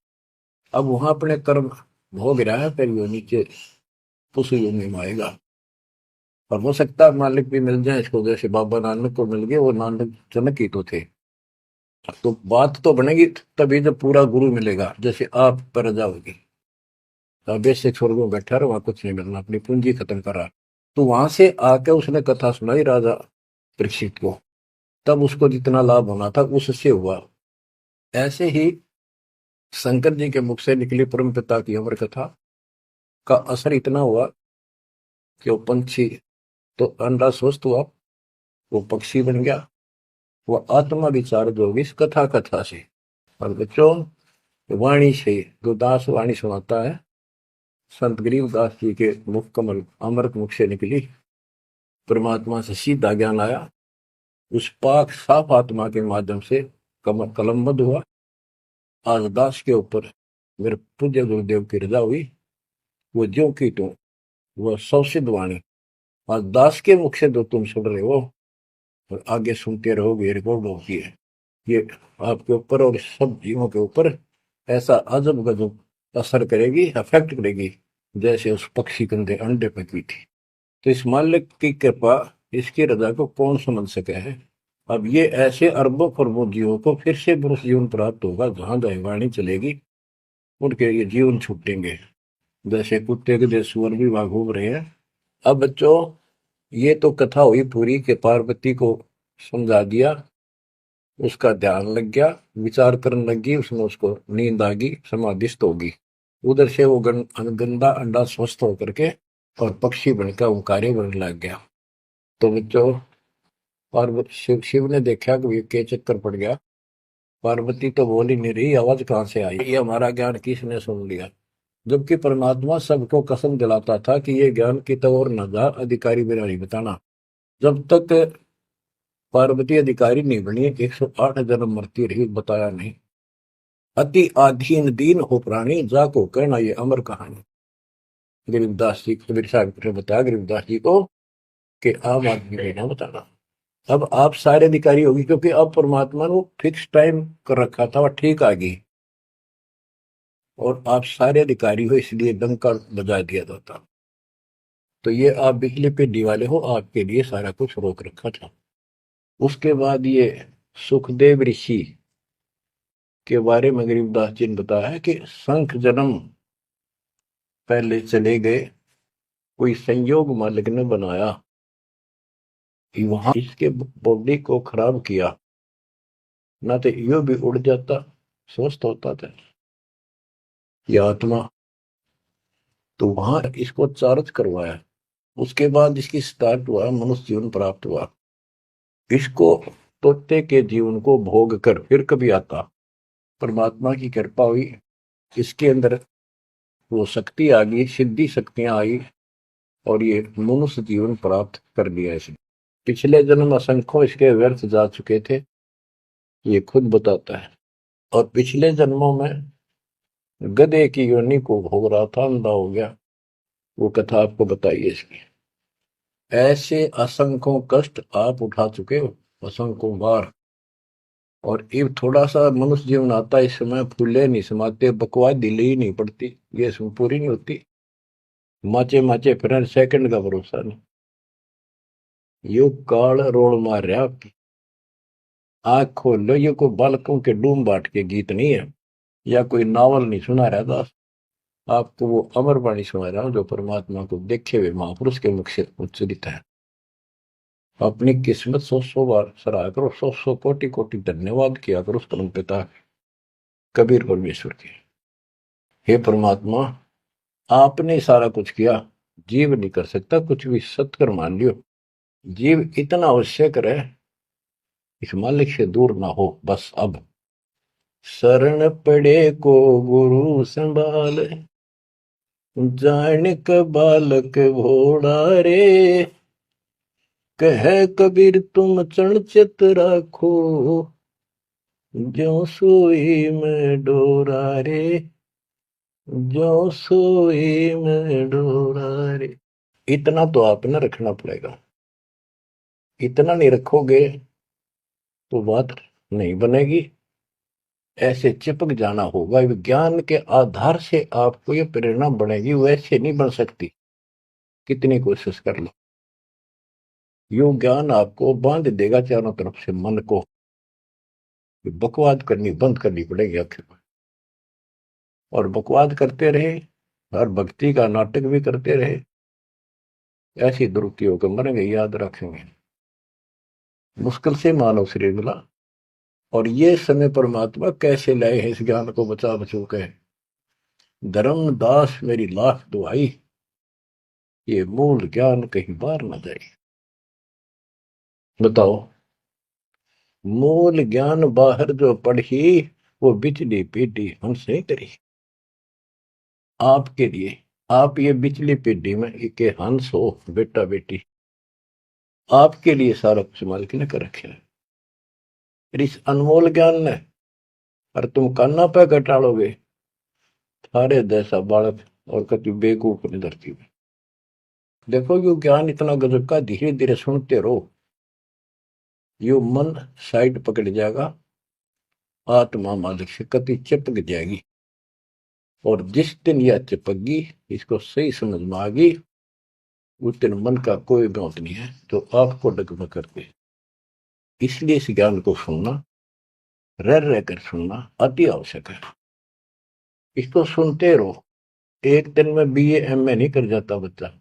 अब वहां अपने कर्म भोग रहा है, फिर वो नीचे उस योनि में आएगा। और हो सकता है मालिक भी मिल जाए इसको, जैसे बाबा नानक को मिल गए, वो नानक जनक ही तो थे। तो बात तो बनेगी तभी जब पूरा गुरु मिलेगा, जैसे आप पर जाओगी, बेसिक स्वर्ग में बैठा रहा, वहां कुछ नहीं मिलना, अपनी पूंजी खत्म करा। तो वहां से आके उसने कथा सुनाई राजा परीक्षित को, तब उसको जितना लाभ होना था उससे हुआ। ऐसे ही शंकर जी के मुख से निकली परम पिता की अमर कथा का असर इतना हुआ कि वो पंछी तो अंडा स्वस्थ हुआ, वो पक्षी बन गया, वो आत्मा विचार जो होगी इस कथा से। और बच्चों, वाणी से जो दास वाणी सुनाता है, संत गरीबदास जी के मुख कमल अमृत मुख से निकली, परमात्मा से सीधा ज्ञान आया, उस पाक साफ आत्मा के माध्यम से कलमबद्ध हुआ। आज दास के ऊपर मेरे पूज्य गुरुदेव की रजा हुई, वो ज्यों की त्यों, वह सौसिद्ध वाणी आज दास के मुख से जो तुम सुन रहे हो और आगे सुनते रहोगे, रिकॉर्ड होती है, ये आपके ऊपर और सब जीवों के ऊपर ऐसा अजब गजब असर करेगी, अफेक्ट करेगी, जैसे उस पक्षी कंधे अंडे पे की थी। तो इस मालिक की कृपा, इसकी रजा को कौन समझ सके है। अब ये ऐसे अरबों खरबों जीवों को फिर से पुरुष जीवन प्राप्त होगा, जहां दैवाणी चलेगी उनके ये जीवन छूटेंगे, जैसे कुत्ते के देश सुअर भी वहां घूम रहे हैं। अब बच्चों, ये तो कथा हुई पूरी के पार्वती को समझा दिया, उसका ध्यान लग गया, विचार करने लगी, उसमें उसको नींद आ गई, समाधिस्थ होगी। उधर से वो गंदा अंडा स्वस्थ होकर के और पक्षी बनकर ओंकारे बनने लग गया। तो बच्चों, पार्वती शिव ने देखा कि ये के चक्कर पड़ गया, पार्वती तो बोल ही नहीं रही, आवाज कहां से आई, ये हमारा ज्ञान किसने सुन लिया। जबकि परमात्मा सबको कसम दिलाता था कि ये ज्ञान की तो और न जा, अधिकारी बिना नहीं बताना। जब तक पार्वती अधिकारी नहीं बनी, 108 जन्म मरती रही, बताया नहीं। अति आधीन दीन हो प्राणी, जाको कहना ये अमर कहानी। गरीबदास जी कबीर साहब ने बताया गरीबदास जी को कि आम आदमी को ना बताना। अब आप सारे अधिकारी होगी, क्योंकि अब परमात्मा ने फिक्स टाइम कर रखा था, वह ठीक आ गई, और आप सारे अधिकारी हो, इसलिए डंका बजा दिया जाता। तो ये आप बिजली पे दिवाले हो, आपके लिए सारा कुछ रोक रखा था। उसके बाद ये सुखदेव ऋषि के बारे में गरीबदास जी ने बताया है कि शंख जन्म पहले चले गए, कोई संयोग मालिक ने बनाया, वहां इसके बॉडी को खराब किया, ना तो यो भी उड़ जाता, स्वस्थ होता था ये आत्मा। तो वहां इसको चार्ज करवाया, उसके बाद इसकी स्टार्ट हुआ, मनुष्य जीवन प्राप्त हुआ। इसको तोते के जीवन को भोग कर फिर कभी आता, परमात्मा की कृपा हुई, इसके अंदर वो शक्ति आ गई, सिद्धि शक्तियां आई, और ये मनुष्य जीवन प्राप्त कर लिया इसने। पिछले जन्म असंख्यों इसके व्यर्थ जा चुके थे, ये खुद बताता है। और पिछले जन्मों में गधे की योनि को भोग रहा था, अंधा हो गया, वो कथा आपको बताइए इसकी। ऐसे असंख्यों कष्ट आप उठा चुके हो, असंख्यों बार। और ये थोड़ा सा मनुष्य जीवन आता है, इस समय फूले नहीं समाते, बकवाद ढीली ही नहीं पड़ती, ये इसमें पूरी नहीं होती, माचे माचे फिर सेकंड का भरोसा नहीं। यो काल रोल मार रहा आपकी, आंख खोल लो, ये कोई बालकों के डूम बाट के गीत नहीं है, या कोई नावल नहीं सुना रहा दास, आपको वो अमर वाणी सुना रहा हूं जो परमात्मा को देखे हुए महापुरुष के मुख से उच्चरित है। अपनी किस्मत सौ सौ बार सराहा करो, सौ सौ कोटि कोटि धन्यवाद किया करो उस परम पिता कबीर परमेश्वर के। हे परमात्मा, आपने सारा कुछ किया, जीव नहीं कर सकता कुछ भी, सत्कर मान लियो। जीव इतना आवश्यक रहे, इस मालिक से दूर ना हो बस। अब शरण पड़े को गुरु संभाल, जान क बालक भोड़ा रे, कह कबीर तुम चरण चित राखो, ज्यों सोई में डोरा रे, ज्यों सोई में डोरा रे। इतना तो आप न रखना पड़ेगा, इतना नहीं रखोगे तो बात नहीं बनेगी, ऐसे चिपक जाना होगा। विज्ञान के आधार से आपको ये प्रेरणा बनेगी, वैसे नहीं बन सकती, कितनी कोशिश कर लो। यूं ज्ञान आपको बांध देगा चारों तरफ से मन को, बकवाद करनी बंद करनी पड़ेगी आखिर में। और बकवाद करते रहे और भक्ति का नाटक भी करते रहे, ऐसी दुरुक्ति होकर मरेंगे, याद रखेंगे। मुश्किल से मानव शरीर मिला, और ये समय परमात्मा कैसे लाए हैं इस ज्ञान को बचा बचो के। धर्मदास मेरी लाख दुआई, ये मूल ज्ञान कहीं बार न जाए। बताओ, मूल ज्ञान बाहर जो पढ़ी, वो बिचली पीढ़ी हमसे करी। आपके लिए, आप ये बिचली पीढ़ी में के हंस हो, बेटा बेटी, आपके लिए सारा कुछ मालिक ने कर रखे है। फिर इस अनमोल ज्ञान ने, और तुम कान्ना पे घटाड़ोगे, थारे जैसा बालक और कति बेवकूफ ने धरती में। देखो यो ज्ञान इतना गजब का, धीरे धीरे सुनते रहो, यो मन साइड पकड़ जाएगा, आत्मा मालिक से कति चिपक जाएगी। और जिस दिन यह चिपकी, इसको सही समझ में आ गई, उस दिन मन का कोई बात नहीं है तो आपको डगमग करके। इसलिए इस ज्ञान को सुनना, रह रहकर सुनना अति आवश्यक है। इसको सुनते रहो, एक दिन में बीए एमए नहीं कर जाता बच्चा,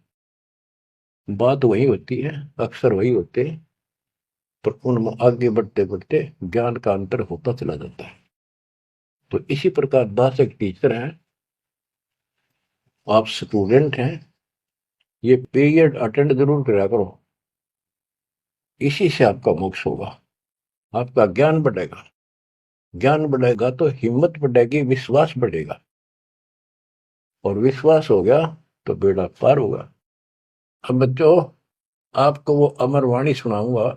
बात वही होती है, अक्सर वही होते हैं, पर उनमें आगे बढ़ते बढ़ते ज्ञान का अंतर होता चला जाता है। तो इसी प्रकार दास एक टीचर हैं, आप स्टूडेंट हैं, ये पीरियड अटेंड जरूर करा करो, इसी से आपका मोक्ष होगा, आपका ज्ञान बढ़ेगा। ज्ञान बढ़ेगा तो हिम्मत बढ़ेगी, विश्वास बढ़ेगा, और विश्वास हो गया तो बेड़ा पार होगा। अब बच्चों, आपको वो अमर वाणी सुनाऊंगा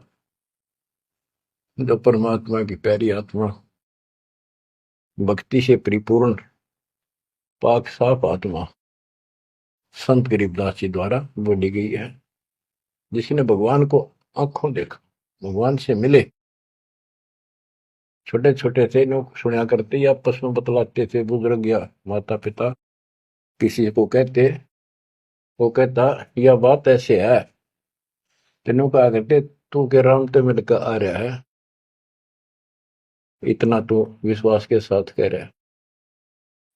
जो परमात्मा की प्यारी आत्मा, भक्ति से परिपूर्ण पाक साफ आत्मा संत गरीबदास जी द्वारा बोली गई है, जिसने भगवान को आंखों देखा, भगवान से मिले। छोटे छोटे थे, लोग सुना करते, या आपस में बतलाते थे, बुजुर्ग या माता पिता किसी को कहते, वो कहता यह बात ऐसे है, तेनों कहा करते तू के राम तो मिलकर आ रहा है, इतना तो विश्वास के साथ कह रहा है।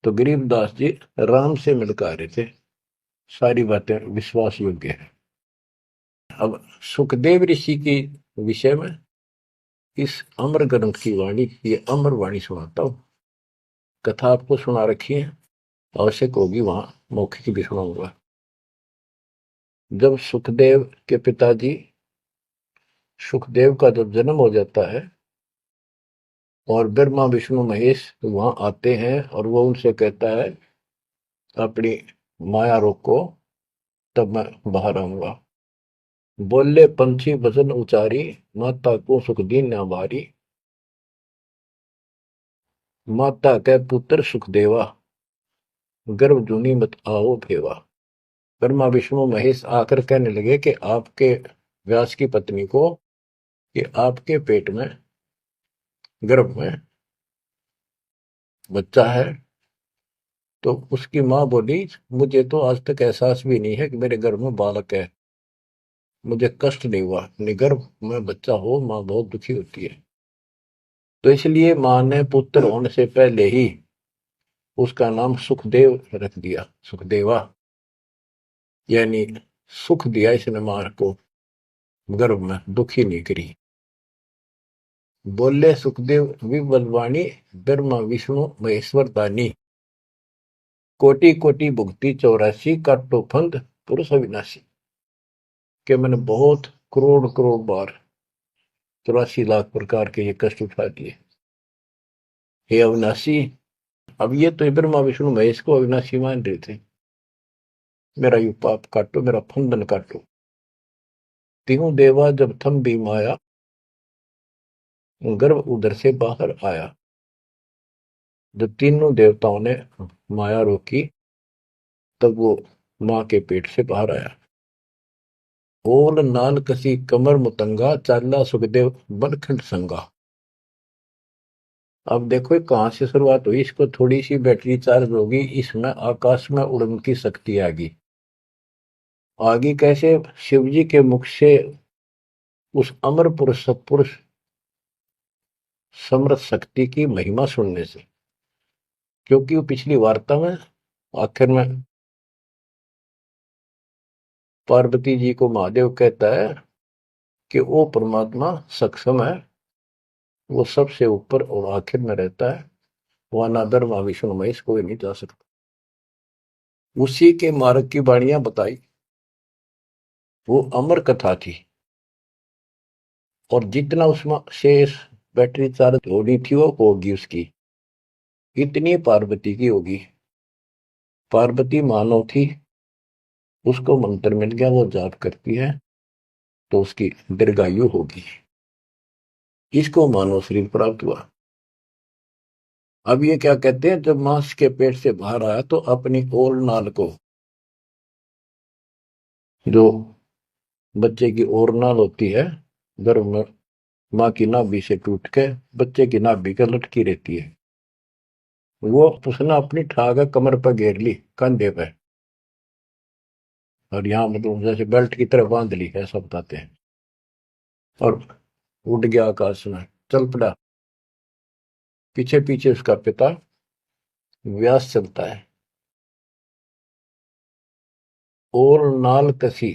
तो गरीबदास जी राम से मिलकर आ रहे थे, सारी बातें विश्वास योग्य है। अब सुखदेव ऋषि के विषय में इस अमर ग्रंथ की वाणी, ये अमर वाणी सुनाता हूं। कथा आपको सुना रखी है, आवश्यक होगी वहां मौखिक भी सुनाऊंगा। जब सुखदेव के पिताजी सुखदेव का जब जन्म हो जाता है और ब्रह्मा विष्णु महेश वहां आते हैं और वो उनसे कहता है अपनी माया रोको, तब मैं बाहर आऊंगा। बोले पंछी वचन उचारी, माता को सुख दीन न बारी। माता के पुत्र सुखदेवा, गर्भ जूनी मत आओ भेवा। ब्रह्मा विष्णु महेश आकर कहने लगे कि आपके व्यास की पत्नी को, कि आपके पेट में, गर्भ में बच्चा है। तो उसकी माँ बोली, मुझे तो आज तक एहसास भी नहीं है कि मेरे गर्भ में बालक है, मुझे कष्ट नहीं हुआ। गर्भ में बच्चा हो माँ बहुत दुखी होती है। तो इसलिए माँ ने पुत्र होने से पहले ही उसका नाम सुखदेव रख दिया, सुखदेवा, यानी सुख दिया इसने माँ को, गर्भ में दुखी नहीं करी। बोले सुखदेव विबलवाणी, ब्रह्मा विष्णु महेश्वर दानी। कोटि कोटि भुक्ति 84, काटो फंद पुरुष अविनाशी। के मैंने बहुत करोड़ करोड़ बार 84 लाख प्रकार के ये कष्ट उठा दिए, हे अविनाशी। अब ये तो ब्रह्मा विष्णु महेश को अविनाशी मान रहे थे। मेरा यू पाप काटो, मेरा फंदन काटो। तीनों देवा जब थम भी माया, गर्भ उधर से बाहर आया। जब तीनों देवताओं ने माया रोकी, तब वो मां के पेट से बाहर आया। ओल नाल कसी कमर मुतंगा, चाला सुखदेव बनखंड संगा। अब देखो कहां से शुरुआत हुई, इसको थोड़ी सी बैटरी चार्ज होगी, इसमें आकाश में उड़न की शक्ति आगी। आगे कैसे? शिव जी के मुख से उस अमर पुरुष सत्पुरुष समर्थ शक्ति की महिमा सुनने से। क्योंकि वो पिछली वार्ता में आखिर में पार्वती जी को महादेव कहता है कि वो परमात्मा सक्षम है, वो सबसे ऊपर और आखिर में रहता है, वहां ना ब्रह्मा विष्णु महेश कोई नहीं जा सकता। उसी के मार्ग की वाणियां बताई, वो अमर कथा थी। और जितना उसमें शेष बैटरी चार्ज होनी थी वो होगी उसकी, इतनी पार्वती की होगी। पार्वती मानव थी, उसको मंत्र मिल गया, वो जाप करती है तो उसकी दीर्घायु होगी। इसको मानव शरीर प्राप्त हुआ। अब ये क्या कहते हैं, जब मांस के पेट से बाहर आया तो अपनी ओर नाल को, जो बच्चे की ओर नाल होती है गर्भ में, माँ की नाभि से टूट के बच्चे की नाभि के लटकी रहती है, वो उसने अपनी ठाक कमर पर घेर ली, कंधे पे, और यहाँ मतलब जैसे बेल्ट की तरह बांध ली, ऐसा बताते हैं। और उड़ गया आकाश में, चल पड़ा। पीछे पीछे उसका पिता व्यास चलता है। और नाल कसी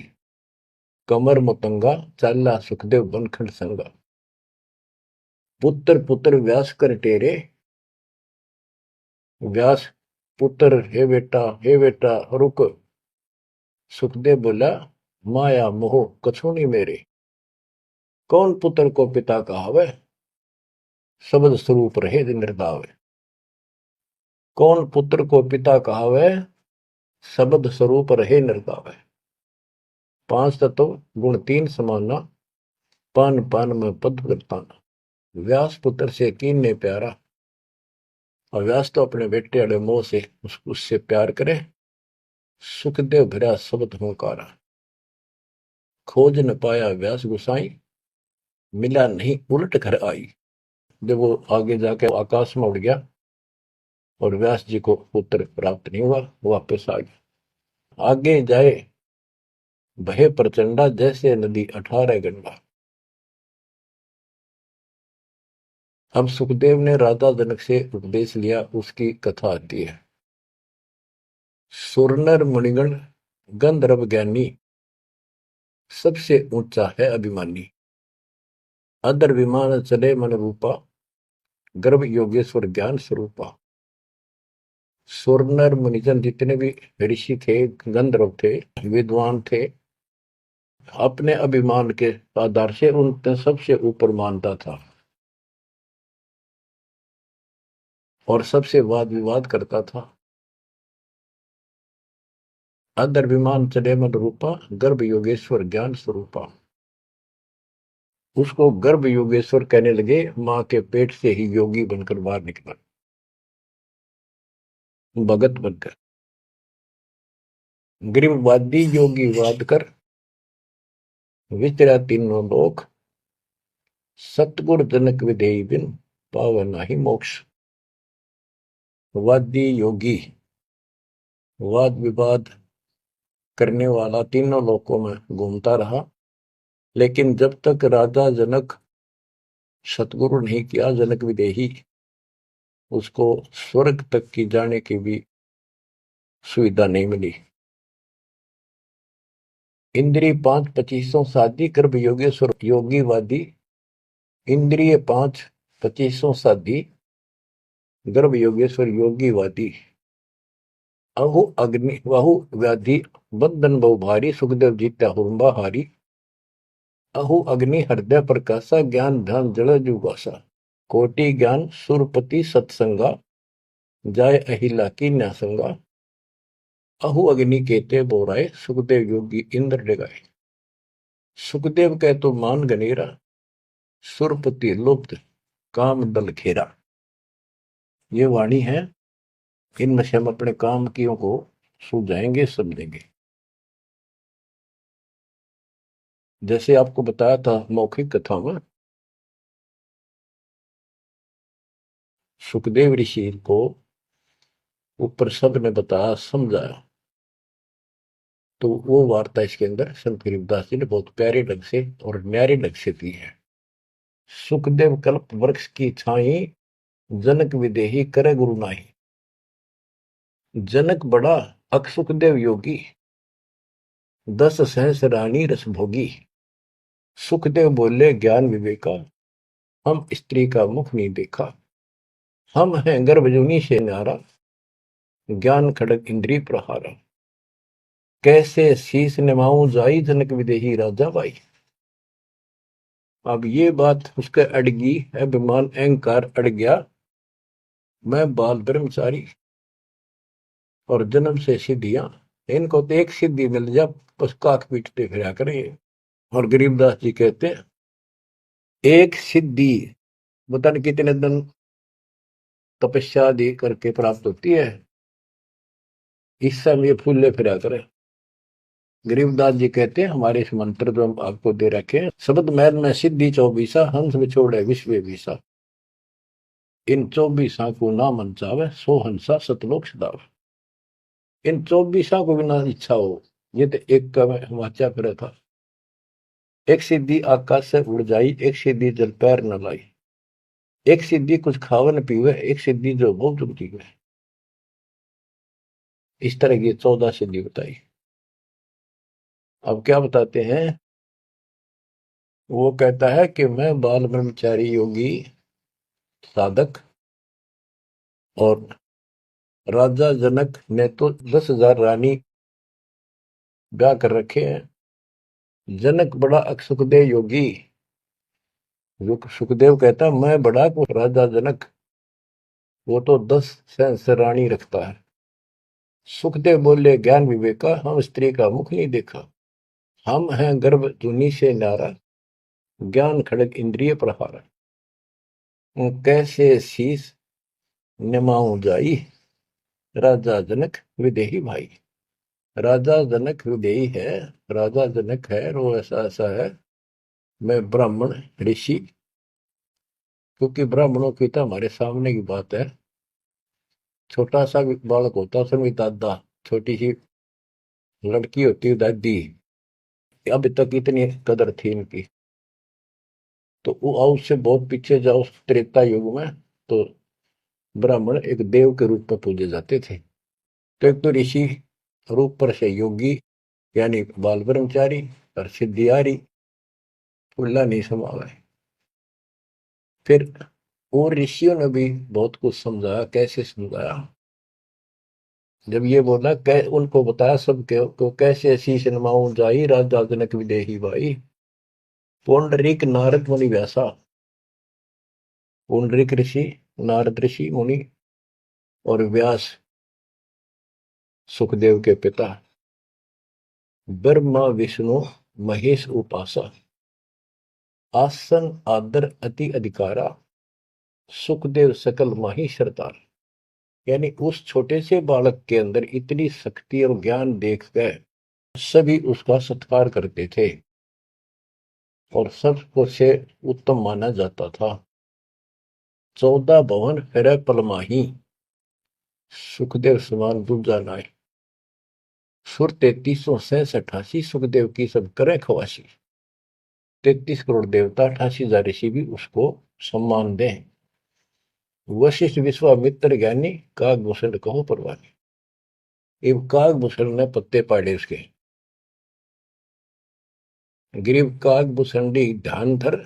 कमर मुतंगा, चाला सुखदेव बनखंड संगा। पुत्र पुत्र व्यास कर टेरे। व्यास पुत्र, हे बेटा रुक। सुखदेव बोला, माया मोह कछु नहीं मेरे। कौन पुत्र को पिता कहावे, शब्द स्वरूप रहे निर्दावे। कौन पुत्र को पिता कहावे, शब्द स्वरूप रहे निर्दावे। पांच तत्व गुण तीन समाना, पान पान में पद वर्ताना। व्यास पुत्र से कीन ने प्यारा, और व्यास तो अपने बेटे वाले मोह से उससे प्यार करे। सुखदेव भरा शब्द हुंकारा, खोज न पाया व्यास गुसाई, मिला नहीं उलट घर आई। जब वो आगे जाके आकाश में उड़ गया और व्यास जी को पुत्र प्राप्त नहीं हुआ, वापस आ गया। आगे जाए भय प्रचंडा, जैसे नदी 18 गंडा। अब सुखदेव ने राजा जनक से उपदेश लिया, उसकी कथा आती है। सुरनर मुनिगण गंधर्व ज्ञानी, सबसे ऊंचा है अभिमानी। अदर विमान चले मन रूपा, गर्भ योगेश्वर ज्ञान स्वरूपा। सुरनर मुनिजन जितने भी ऋषि थे, गंधर्व थे, विद्वान थे, अपने अभिमान के आधार से उन सबसे ऊपर मानता था और सबसे वाद विवाद करता था। अदर विमान चले मन रूपा, गर्भ योगेश्वर ज्ञान स्वरूपा। उसको गर्भ योगेश्वर कहने लगे, मां के पेट से ही योगी बनकर बाहर निकला, भगत बनकर। गिरिवादी योगी वाद कर, विचरा तीनों लोक, सतगुर जनक विधेय बिन, पावे नाही मोक्ष। वादी योगी वाद विवाद करने वाला तीनों लोकों में घूमता रहा, लेकिन जब तक राजा जनक सतगुरु नहीं किया जनक विदेही, उसको स्वर्ग तक की जाने की भी सुविधा नहीं मिली। इंद्रिय 5 25 साधी, गर्भ योगेश्वर योगीवादी। इंद्रिय 5 25 साधी, गर्भ योगेश्वर योगीवादी। अहु अग्नि वहु व्याधि, बंधन बहु भारी, सुखदेव जीत्या हुरंबा हारी। अहु अग्नि हृदय प्रकाशा, ज्ञान ध्यान जड़ जुगासा। कोटि ज्ञान सुरपति सत्संगा, जाय अहिला की न्यासंगा। अहु अग्नि केते बोराए, सुखदेव योगी इंद्र डगाए। सुखदेव कह तो मान गनेरा, सुरपति लुप्त काम दल घेरा। ये वाणी है, इनमें से हम अपने काम कियों को सुलझाएंगे, समझेंगे। जैसे आपको बताया था मौखिक कथा में, सुखदेव ऋषि को ऊपर सब ने बताया, समझाया, तो वो वार्ता इसके अंदर संत गरीबदास जी ने बहुत प्यारे ढंग से और न्यारे ढंग से दी है। सुखदेव कल्प वृक्ष की छाई, जनक विदेही करे गुरु नाही। जनक बड़ा अक सुखदेव योगी, 10 सहस रानी रस भोगी। सुखदेव बोले ज्ञान विवेका, हम स्त्री का मुख नहीं देखा। हम हैं गर्भजूनी से न्यारा, ज्ञान खड़ग इंद्री प्रहारा। कैसे शीस निमाऊं जाई, जनक विदेही राजा भाई। अब ये बात उसके अड़गी, अभिमान अहंकार अड़ गया। मैं बाल ब्रह्मचारी और जन्म से सिद्धियां, इनको तो एक सिद्धि मिल जा बस काक पीटते फिरा करेंगे। और गरीबदास जी कहते हैं, एक सिद्धि पता नहीं कितने दिन तपस्या दे करके प्राप्त होती है, इस समय फूले फिरा करें। गरीबदास जी कहते हैं, हमारे इस मंत्र जो हम आपको दे रखे हैं, शब्द मैल में सिद्धि 24, हंस बिछोड़े विश्व विसा। इन 24 को ना मन चावे, सो हंसा सतलोक सदावे। इन 24 को बिना इच्छा हो, ये तो एक का वाचा फिर था। एक सिद्धि आकाश से उड़ जाई, एक सिद्धि जल पैर न लाई। एक सिद्धि कुछ खावे न पीवे, एक सिद्धि जो बहुत चुकी है। इस तरह की 14 सिद्धि बताई। अब क्या बताते हैं, वो कहता है कि मैं बाल ब्रह्मचारी योगी साधक, और राजा जनक ने तो 10,000 रानी ब्याह कर रखे हैं। जनक बड़ा सुखदेव योगी। सुखदेव कहता मैं बड़ा को राजा जनक, वो तो 10 सहस्र रानी रखता है। सुखदेव बोले ज्ञान विवेका, हम स्त्री का मुख नहीं देखा। हम हैं गर्भ जूनी से नारा, ज्ञान खड़ग इंद्रिय प्रहारा। कैसे शीस निमाऊं जाई, राजा जनक विदेही भाई। राजा जनक विदेही है, राजा जनक है, वो ऐसा ऐसा है। मैं ब्राह्मण ऋषि, क्योंकि ब्राह्मणों की तो हमारे सामने की बात है। छोटा सा बालक होता, उसमें दादा, छोटी सी लड़की होती है दादी। अभी तक इतनी कदर थी इनकी। तो वो उससे बहुत पीछे जाओ, त्रेता युग में तो ब्राह्मण एक देव के रूप में पूजे जाते थे। तो एक तो ऋषि रूप पर से योगी यानी बाल ब्रह्मचारी, और सिद्धियारी फुल्ला नहीं समावे। फिर और ऋषियों ने भी बहुत कुछ समझाया। कैसे समझाया? जब ये बोला उनको बताया सब को कैसे शीश नमाऊं जाई राजा जनक विदेही भाई। पुंडरीक नारद मुनि व्यासा, पुंडरीक ऋषि, नारद ऋषि मुनि और व्यास सुखदेव के पिता, ब्रह्मा विष्णु महेश उपासा, आसन आदर अति अधिकारा, सुखदेव सकल माही सरदार। यानी उस छोटे से बालक के अंदर इतनी शक्ति और ज्ञान देखकर सभी उसका सत्कार करते थे और सबको से उत्तम माना जाता था। 14 भवन फिर पलमाही, सुखदेव समान दूजा नाय। सुर 3368 सुखदेव की सब करे खवासी। 33 करोड़ देवता 88,000 ऋषि भी उसको सम्मान दें। वशिष्ठ विश्वामित्र ज्ञानी कागभूषण कहो परवानी। इब कागभूषण ने पत्ते पाड़े उसके। ग्रीव कागभूषणी ध्यान धर,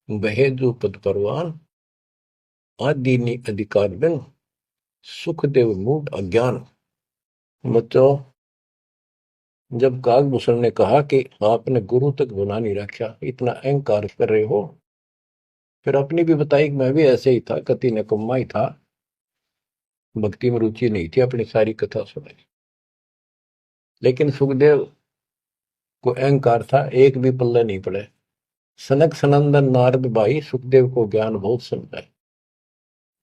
बहेजु पद परवान, आदि अधिकार बिन, सुखदेव मूड अज्ञान। बच्चों, जब कागभूषण ने कहा कि आपने गुरु तक बना नहीं रखा, इतना अहंकार कर रहे हो, फिर अपनी भी बताई कि मैं भी ऐसे ही था, कति निकम्मा ही था, भक्ति में रुचि नहीं थी, अपनी सारी कथा सुनाई। लेकिन सुखदेव को अहंकार था, एक भी पल्ले नहीं पड़े। सनक सनंदन नारद भाई सुखदेव को ज्ञान बहुत समझाए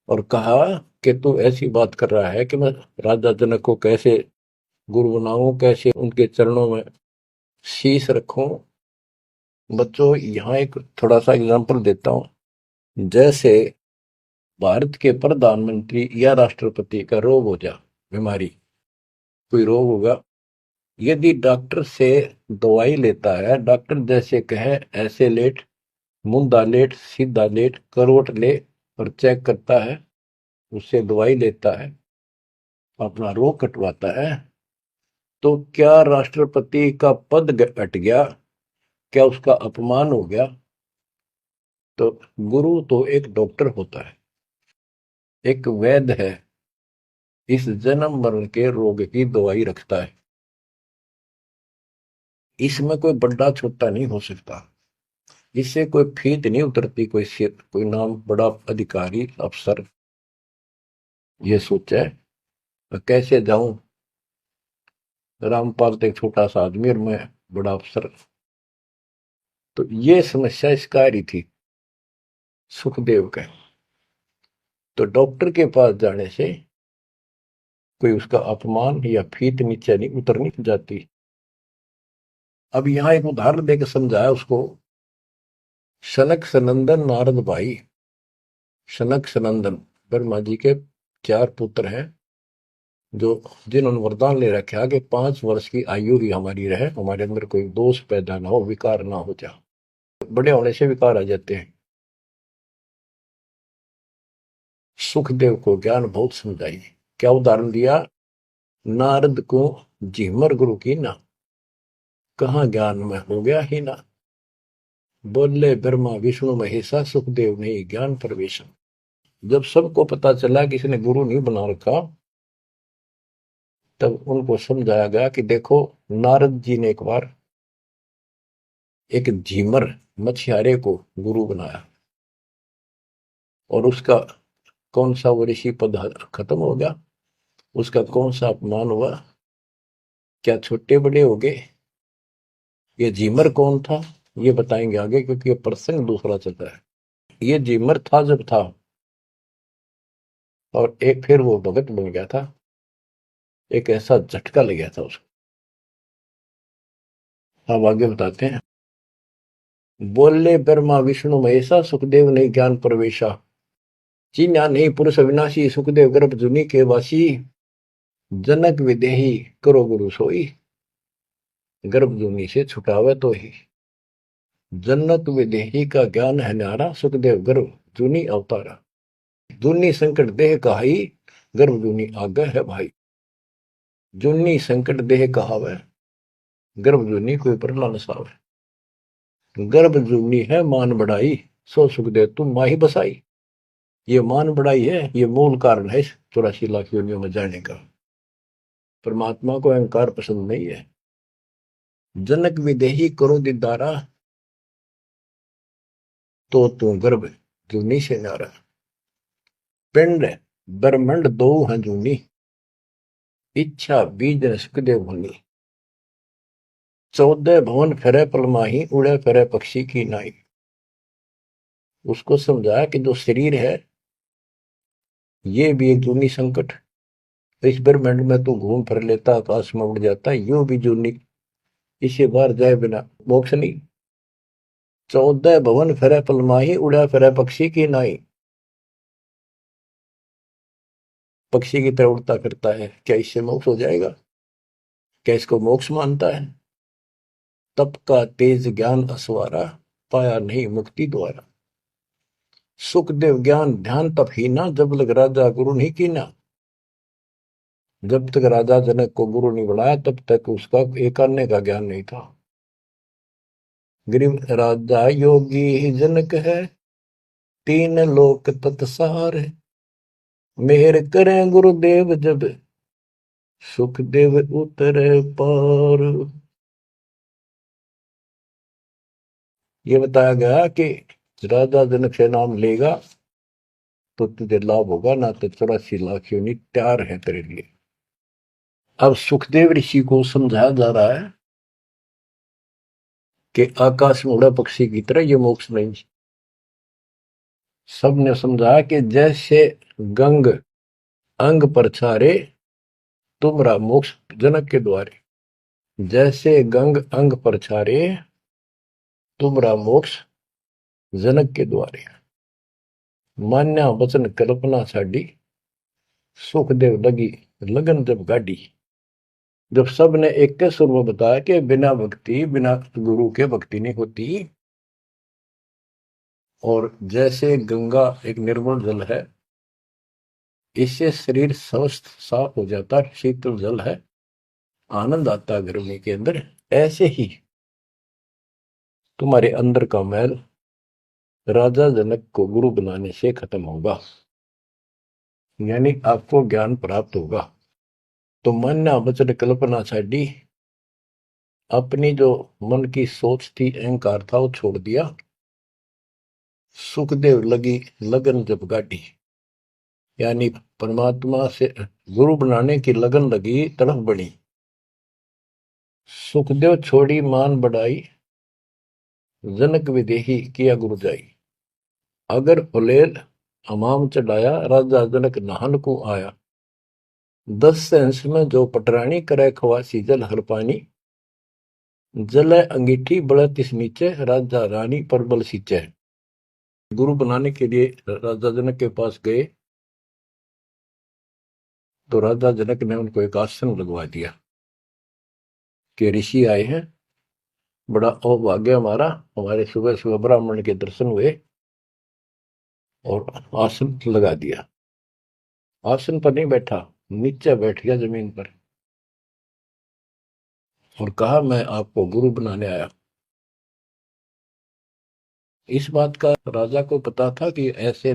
और कहा कि तू ऐसी बात कर रहा है कि मैं राजा जनक को कैसे गुरु बनाऊं, कैसे उनके चरणों में शीश रखूं। बच्चों, यहां एक थोड़ा सा एग्जांपल देता हूं। जैसे भारत के प्रधानमंत्री या राष्ट्रपति का रोग हो जा, बीमारी, कोई रोग होगा, यदि डॉक्टर से दवाई लेता है, डॉक्टर जैसे कहे ऐसे लेट, मुंदा लेट, सीधा लेट, करवट ले और चेक करता है, उससे दवाई लेता है, अपना रोग कटवाता है, तो क्या राष्ट्रपति का पद हट गया? क्या उसका अपमान हो गया? तो गुरु तो एक डॉक्टर होता है, एक वैद्य है, इस जन्म मरण के रोग की दवाई रखता है। इसमें कोई बड़ा छोटा नहीं हो सकता, इससे कोई फीत नहीं उतरती। कोई नाम बड़ा अधिकारी अफसर ये सोचे कैसे जाऊं, रामपाल तो एक छोटा सा आदमी और मैं बड़ा अफसर। तो ये समस्या इसका आ रही थी सुखदेव के। तो डॉक्टर के पास जाने से कोई उसका अपमान या फीत नीचे नहीं उतरनी जाती। अब यहां एक उदाहरण देकर समझाया उसको। सनक सनंदन नारद भाई, सनक सनंदन ब्रह्मा जी के 4 पुत्र हैं, जो जिन्होंने वरदान ले रखा कि 5 वर्ष की आयु ही हमारी रहे, हमारे अंदर कोई दोष पैदा ना हो, विकार ना हो जा। बड़े होने से विकार आ जाते हैं। सुखदेव को ज्ञान बहुत समझाई। क्या उदाहरण दिया? नारद को झिमर गुरु की ना, कहा ज्ञान में हो गया ही ना। बोले ब्रह्मा विष्णु महेशा, सुखदेव ने ज्ञान प्रवेश। जब सबको पता चला कि इसने गुरु नहीं बना रखा, तब उनको समझाया गया कि देखो, नारद जी ने एक बार एक झीमर मछियारे को गुरु बनाया और उसका कौन सा वो ऋषि पद खत्म हो गया, उसका कौन सा अपमान हुआ, क्या छोटे बड़े हो गए। ये झीमर कौन था ये बताएंगे आगे, क्योंकि ये प्रसंग दूसरा चल रहा है। ये झीमर था जब था, और एक फिर वो भगत बन गया था, एक ऐसा झटका लग गया था उसको। अब आगे बताते हैं। बोले ब्रह्मा विष्णु महेशा, सुखदेव ने ज्ञान प्रवेशा। चीन्या नहीं पुरुष अविनाशी, सुखदेव गर्भ जुनी के वासी, जनक विदेही करो गुरु सोई, गर्भ जूनी से छुटावे तो ही। जनक विदेही का ज्ञान है न्यारा, सुखदेव गर्भ जूनी अवतारा। जूनी संकट देह कहाई, गर्भ जूनी आगे है भाई। जूनी संकट देह कहावे, गर्भ जूनी कोई पर न नसावे। गर्भ जूनी है मान बढ़ाई, सो सुखदेव तुम माही बसाई। ये मान बढ़ाई है, ये मूल कारण है इस 84 लाख योनियों में जाने का। परमात्मा को अहंकार पसंद नहीं है। जनक विदेही करो दीदारा, तो तू गर्भ जूनी से नारा। पिंड ब्रह्मंड दो हैं जूनी, इच्छा बीज ने सुखदेव भूनी। 14 भवन फिरे पलमाही, उड़े फिरे पक्षी की नाई। उसको समझाया कि जो शरीर है ये भी एक जूनी संकट। इस ब्रह्मांड में तू घूम फिर लेता, आकाश में उड़ जाता, यो भी जूनी, इसे बाहर जाए बिना मोक्ष नहीं। 14 भवन फिरे पलमाही, उड़ा फिरे पक्षी की नाई। पक्षी की तरह उड़ता फिरता है, क्या इससे मोक्ष हो जाएगा? क्या इसको मोक्ष मानता है? तप का तेज ज्ञान असवारा, पाया नहीं मुक्ति द्वारा। सुखदेव ज्ञान ध्यान तप ही ना, जब लग राजा गुरु नहीं कीना। जब तक राजा जनक को गुरु नहीं बनाया तब तक उसका एक अन्य का ज्ञान नहीं था। गरीब राजा योगी जनक है, 3 लोक तत्सार है। मेहर करें गुरुदेव जब, सुखदेव उतरे पार। ये बताया गया कि राजा जनक से नाम लेगा तो तुझे लाभ होगा, ना तो 84 लाख योनि तैयार है तेरे लिए। अब सुखदेव ऋषि को समझाया जा रहा है कि आकाश में उड़ा पक्षी की तरह ये मोक्ष नहीं। सबने समझा कि जैसे गंग अंग पर छारे, तुमरा मोक्ष जनक के द्वारे। जैसे गंग अंग पर छारे, तुमरा मोक्ष जनक के द्वारे। मान्या वचन कल्पना छाड़ी, सुखदेव लगी लगन जब गाड़ी। जब सब ने एक के सुर में बताया कि बिना भक्ति, बिना गुरु के भक्ति नहीं होती। और जैसे गंगा एक निर्मल जल है, इससे शरीर स्वस्थ साफ हो जाता, शीतल जल है, आनंद आता गर्मी के अंदर। ऐसे ही तुम्हारे अंदर का मैल राजा जनक को गुरु बनाने से खत्म होगा, यानी आपको ज्ञान प्राप्त होगा। तो मान्या वचन कल्पना छाड़ी, अपनी जो मन की सोच थी, अहंकार था, वो छोड़ दिया। सुखदेव लगी लगन जब गाड़ी, यानी परमात्मा से गुरु बनाने की लगन लगी, तड़फ बनी। सुखदेव छोड़ी मान बढ़ाई, जनक विदेही किया गुरु जाई। अगर फुलेल हमाम चढ़ाया, राजा जनक नहान को आया। 10 सेंस में जो पटरानी करे खवासी, जल हर पानी। जल अंगीठी बड़ा तिस नीचे, राजा रानी पर बल सींचे। गुरु बनाने के लिए राजा जनक के पास गए तो राजा जनक ने उनको एक आसन लगवा दिया कि ऋषि आए हैं, बड़ा अभाग्य हमारा, हमारे सुबह सुबह ब्राह्मण के दर्शन हुए, और आसन लगा दिया। आसन पर नहीं बैठा, नीचे बैठ गया जमीन पर, और कहा मैं आपको गुरु बनाने आया। इस बात का राजा को पता था कि ऐसे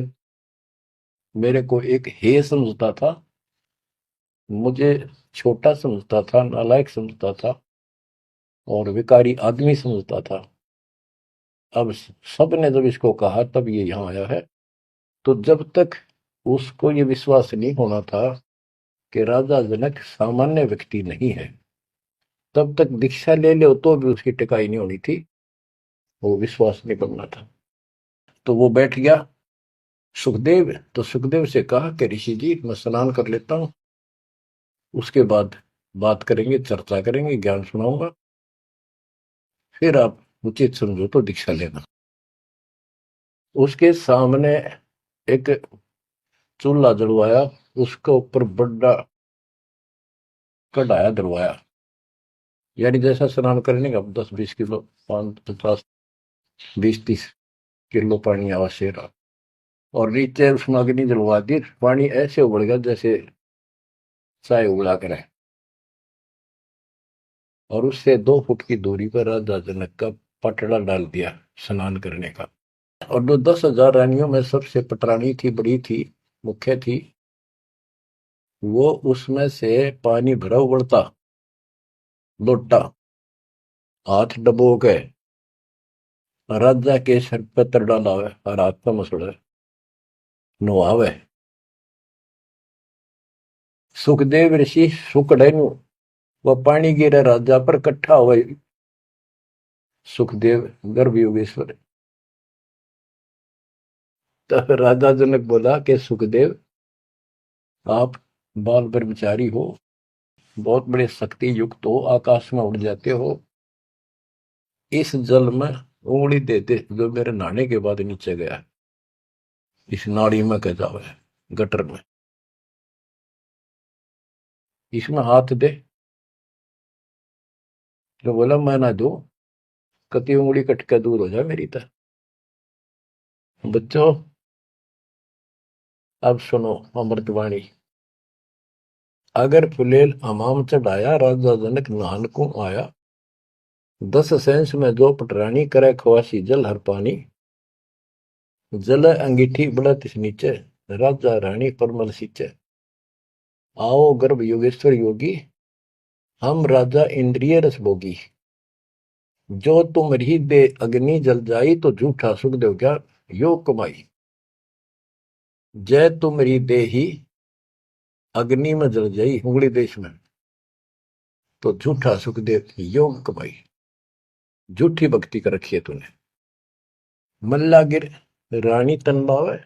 मेरे को एक हे समझता था, मुझे छोटा समझता था, नालायक समझता था, और विकारी आदमी समझता था। अब सब ने जब इसको कहा तब ये यहां आया है। तो जब तक उसको ये विश्वास नहीं होना था कि राजा जनक सामान्य व्यक्ति नहीं है, तब तक दीक्षा ले लो तो भी उसकी टिकाई नहीं होनी थी, वो विश्वास नहीं करना था। तो वो बैठ गया सुखदेव। तो सुखदेव से कहा कि ऋषि जी मैं स्नान कर लेता हूं, उसके बाद बात करेंगे, चर्चा करेंगे, ज्ञान सुनाऊंगा, फिर आप उचित समझो तो दीक्षा लेना। उसके सामने एक चूल्हा जलवाया, उसके ऊपर बड़ा कढ़ाया दलवाया, यानी जैसा स्नान करने का 10-20 किलो, 5-50, 20-30 किलो पानी आवश्यक रहा। और नीचे उसमें अग्नि जलवा दी, पानी ऐसे उबल गया जैसे चाय उबला करे। और उससे 2 फुट की दूरी पर राजा जनक का पटड़ा डाल दिया स्नान करने का। और जो 10,000 रानियों में सबसे पटरानी थी, बड़ी थी, मुख्य थी, वो उसमें से पानी भरा उबलता लोटा हाथ डबो के राजा के सर पे तर डालावे और हाथ पे मसड़े नुआवे। सुखदेव ऋषि सुकड़े नु वह पानी गिरे राजा पर कट्ठा हुए। सुखदेव गर्भ योगेश्वर। तो राजा जनक बोला कि सुखदेव, आप बाल ब्रह्मचारी हो, बहुत बड़े शक्ति युक्त हो, आकाश में उड़ जाते हो, इस जल में उंगली दे दे जो मेरे नहाने के बाद नीचे गया, इस नाड़ी में कह जावे, गटर में, इसमें हाथ दे। जो बोला मैं ना दो, कति उंगली कट के दूर हो जाए मेरी तरह। बच्चों, अब सुनो अमृतवाणी। अगर फुलेल हमाम चढ़ाया, राजा जनक नहान को आया, 10 सेंस में जो पटरानी करे खवासी जल हर पानी, जल अंगीठी बढ़त नीचे, राजा रानी परमल सींचे। आओ गर्भ योगेश्वर योगी, हम राजा इंद्रिय रस भोगी, जो तुम ही दे अग्नि जल जाई, तो झूठा सुख देव क्या योग कमाई। जय तुम री दे ही अग्नि में जल जाई, उंगली देश में, तो झूठा सुख देव योग कमाई। झूठी भक्ति कर रखी है तूने। मल्ला गिर रानी तन बावे,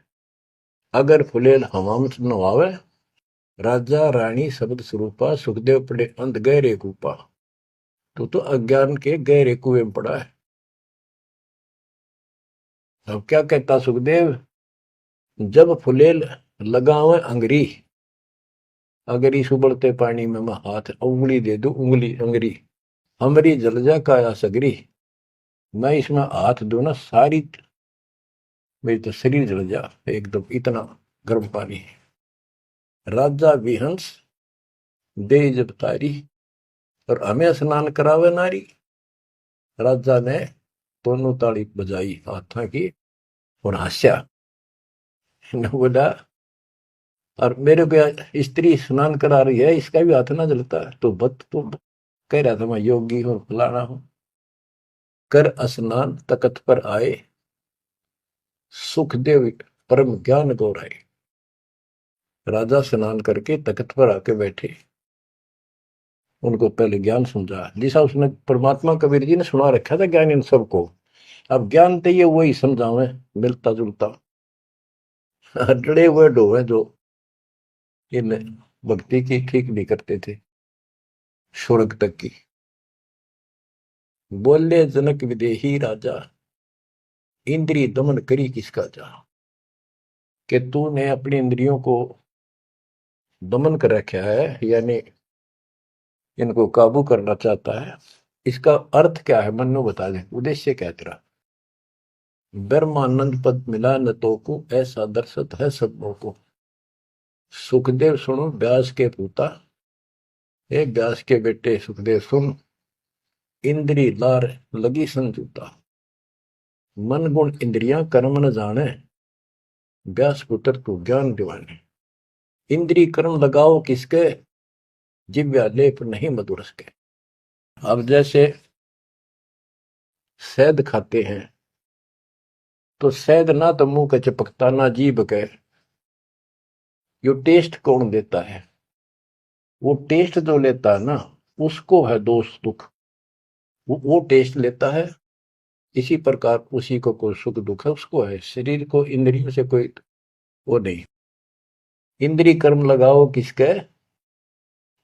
अगर फुलेल हवाम नवावे, राजा रानी शब्द स्वरूपा, सुखदेव पड़े अंध गहरे कूपा। तो अज्ञान के गहरे कुएं में पड़ा है। अब क्या कहता सुखदेव, जब फुलेल लगावे अंगरी, अगर इस उबलते पानी में मैं हाथ उंगली दे दू, उंगली अंगरी हमरी जल जा काया सगरी, मैं इसमें हाथ दू ना, सारी मेरी तो शरीर जल जा एकदम, इतना गर्म पानी है। राजा विहंस दे जब तारी, और हमें स्नान करावे नारी। राजा ने दोनों ताली बजाई हाथा की और हंसा, बोला, और मेरे को स्त्री स्नान करा रही है, इसका भी हाथ ना जलता। तो बत तो कह रहा था मैं योगी हूं, फलाना हूं। कर स्नान तकत पर आए, सुखदेव परम ज्ञान गौराए। राजा स्नान करके तख्त पर आके बैठे, उनको पहले ज्ञान समझा, जिसा उसने परमात्मा कबीर जी ने सुना रखा था ज्ञान इन सबको। अब ज्ञान तो ये वही समझावे, मिलता जुलता। डरे हुए डोवे जो इन भक्ति की ठीक नहीं करते थे, स्वर्ग तक की। बोले जनक विदेही राजा, इंद्रिय दमन करी किसका जा। कि तूने अपनी इंद्रियों को दमन कर रखा है, यानी इनको काबू करना चाहता है। इसका अर्थ क्या है, मन्नू बता दे, उद्देश्य क्या तेरा। ब्रह्मानंद पद मिला न तो को, ऐसा दर्शत है सबों को। सुखदेव सुनो व्यास के पूता, हे व्यास के बेटे सुखदेव सुन, इंद्री लार लगी संजूता, मन गुण इंद्रियां कर्म न जाने, व्यास पुत्र तू ज्ञान दिवाने। इंद्री कर्म लगाओ किसके, जिव्या लेप नहीं मधुरस के। अब जैसे शहद खाते हैं, तो शहद ना तो मुंह के चिपकता, ना जीभ के। यो टेस्ट कौन देता है, वो टेस्ट जो लेता है ना, उसको है दोष दुख, वो टेस्ट लेता है। इसी प्रकार उसी को कोई सुख दुख है, उसको है। शरीर को इंद्रियों से कोई वो नहीं। इंद्री कर्म लगाओ किसके,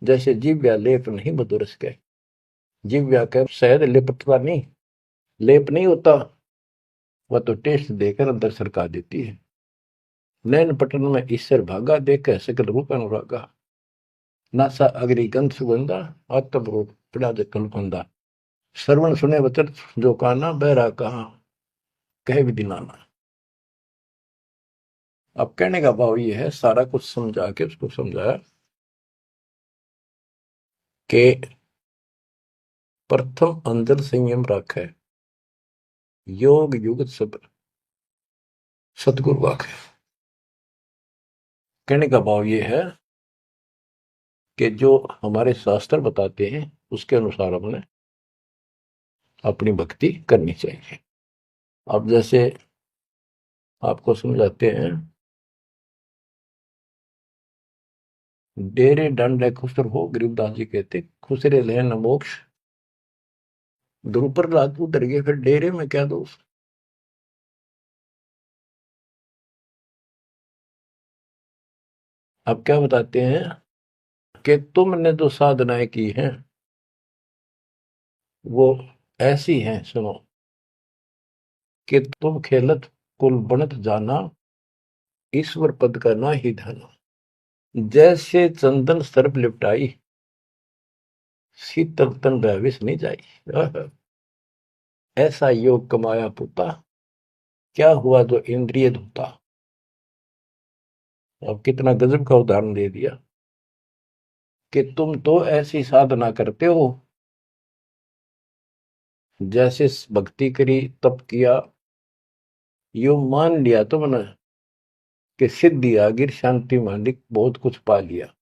जैसे जिव्या लेप नहीं मधुरस के। जिव्या के शहद लिपटता नहीं, लेप नहीं होता, वह तो टेस्ट देकर अंदर सरका देती है। नैन पटन में ईश्वर भागा, देखे सकल रूप अनुरागा। नासा अग्नि गंध सुगंधा, आत्म रूप पिड़ा जल कंधा। श्रवण सुने वचन जो काना, बहरा कहा कहे विधि नाना। अब कहने का भाव ये है, सारा कुछ समझा के उसको समझाया कि प्रथम अंदर संयम रखे, योग युगत सब्र, सतगुरु वाक्य। कहने का भाव ये है कि जो हमारे शास्त्र बताते हैं उसके अनुसार हमने अपनी भक्ति करनी चाहिए। अब जैसे आपको समझाते हैं, डेरे दंड खुसर हो, गरीबदास जी कहते खुसरे ले न मोक्ष। द्रुपर रात उतर गए, फिर डेरे में क्या दोष। अब क्या बताते हैं कि तुमने जो साधनाएं की हैं वो ऐसी हैं, सुनो, कि तुम खेलत कुल बनत जाना, ईश्वर पद का ना ही धना। जैसे चंदन सर्प लिपटाई, शीतल तन विष नहीं जाई। ऐसा योग कमाया पुता, क्या हुआ जो इंद्रिय धोता। अब कितना गजब का उदाहरण दे दिया कि तुम तो ऐसी साधना करते हो, जैसे भक्ति करी, तप किया, यो मान लिया तुमने कि सिद्धि आ गिर, शांति मालिक, बहुत कुछ पा लिया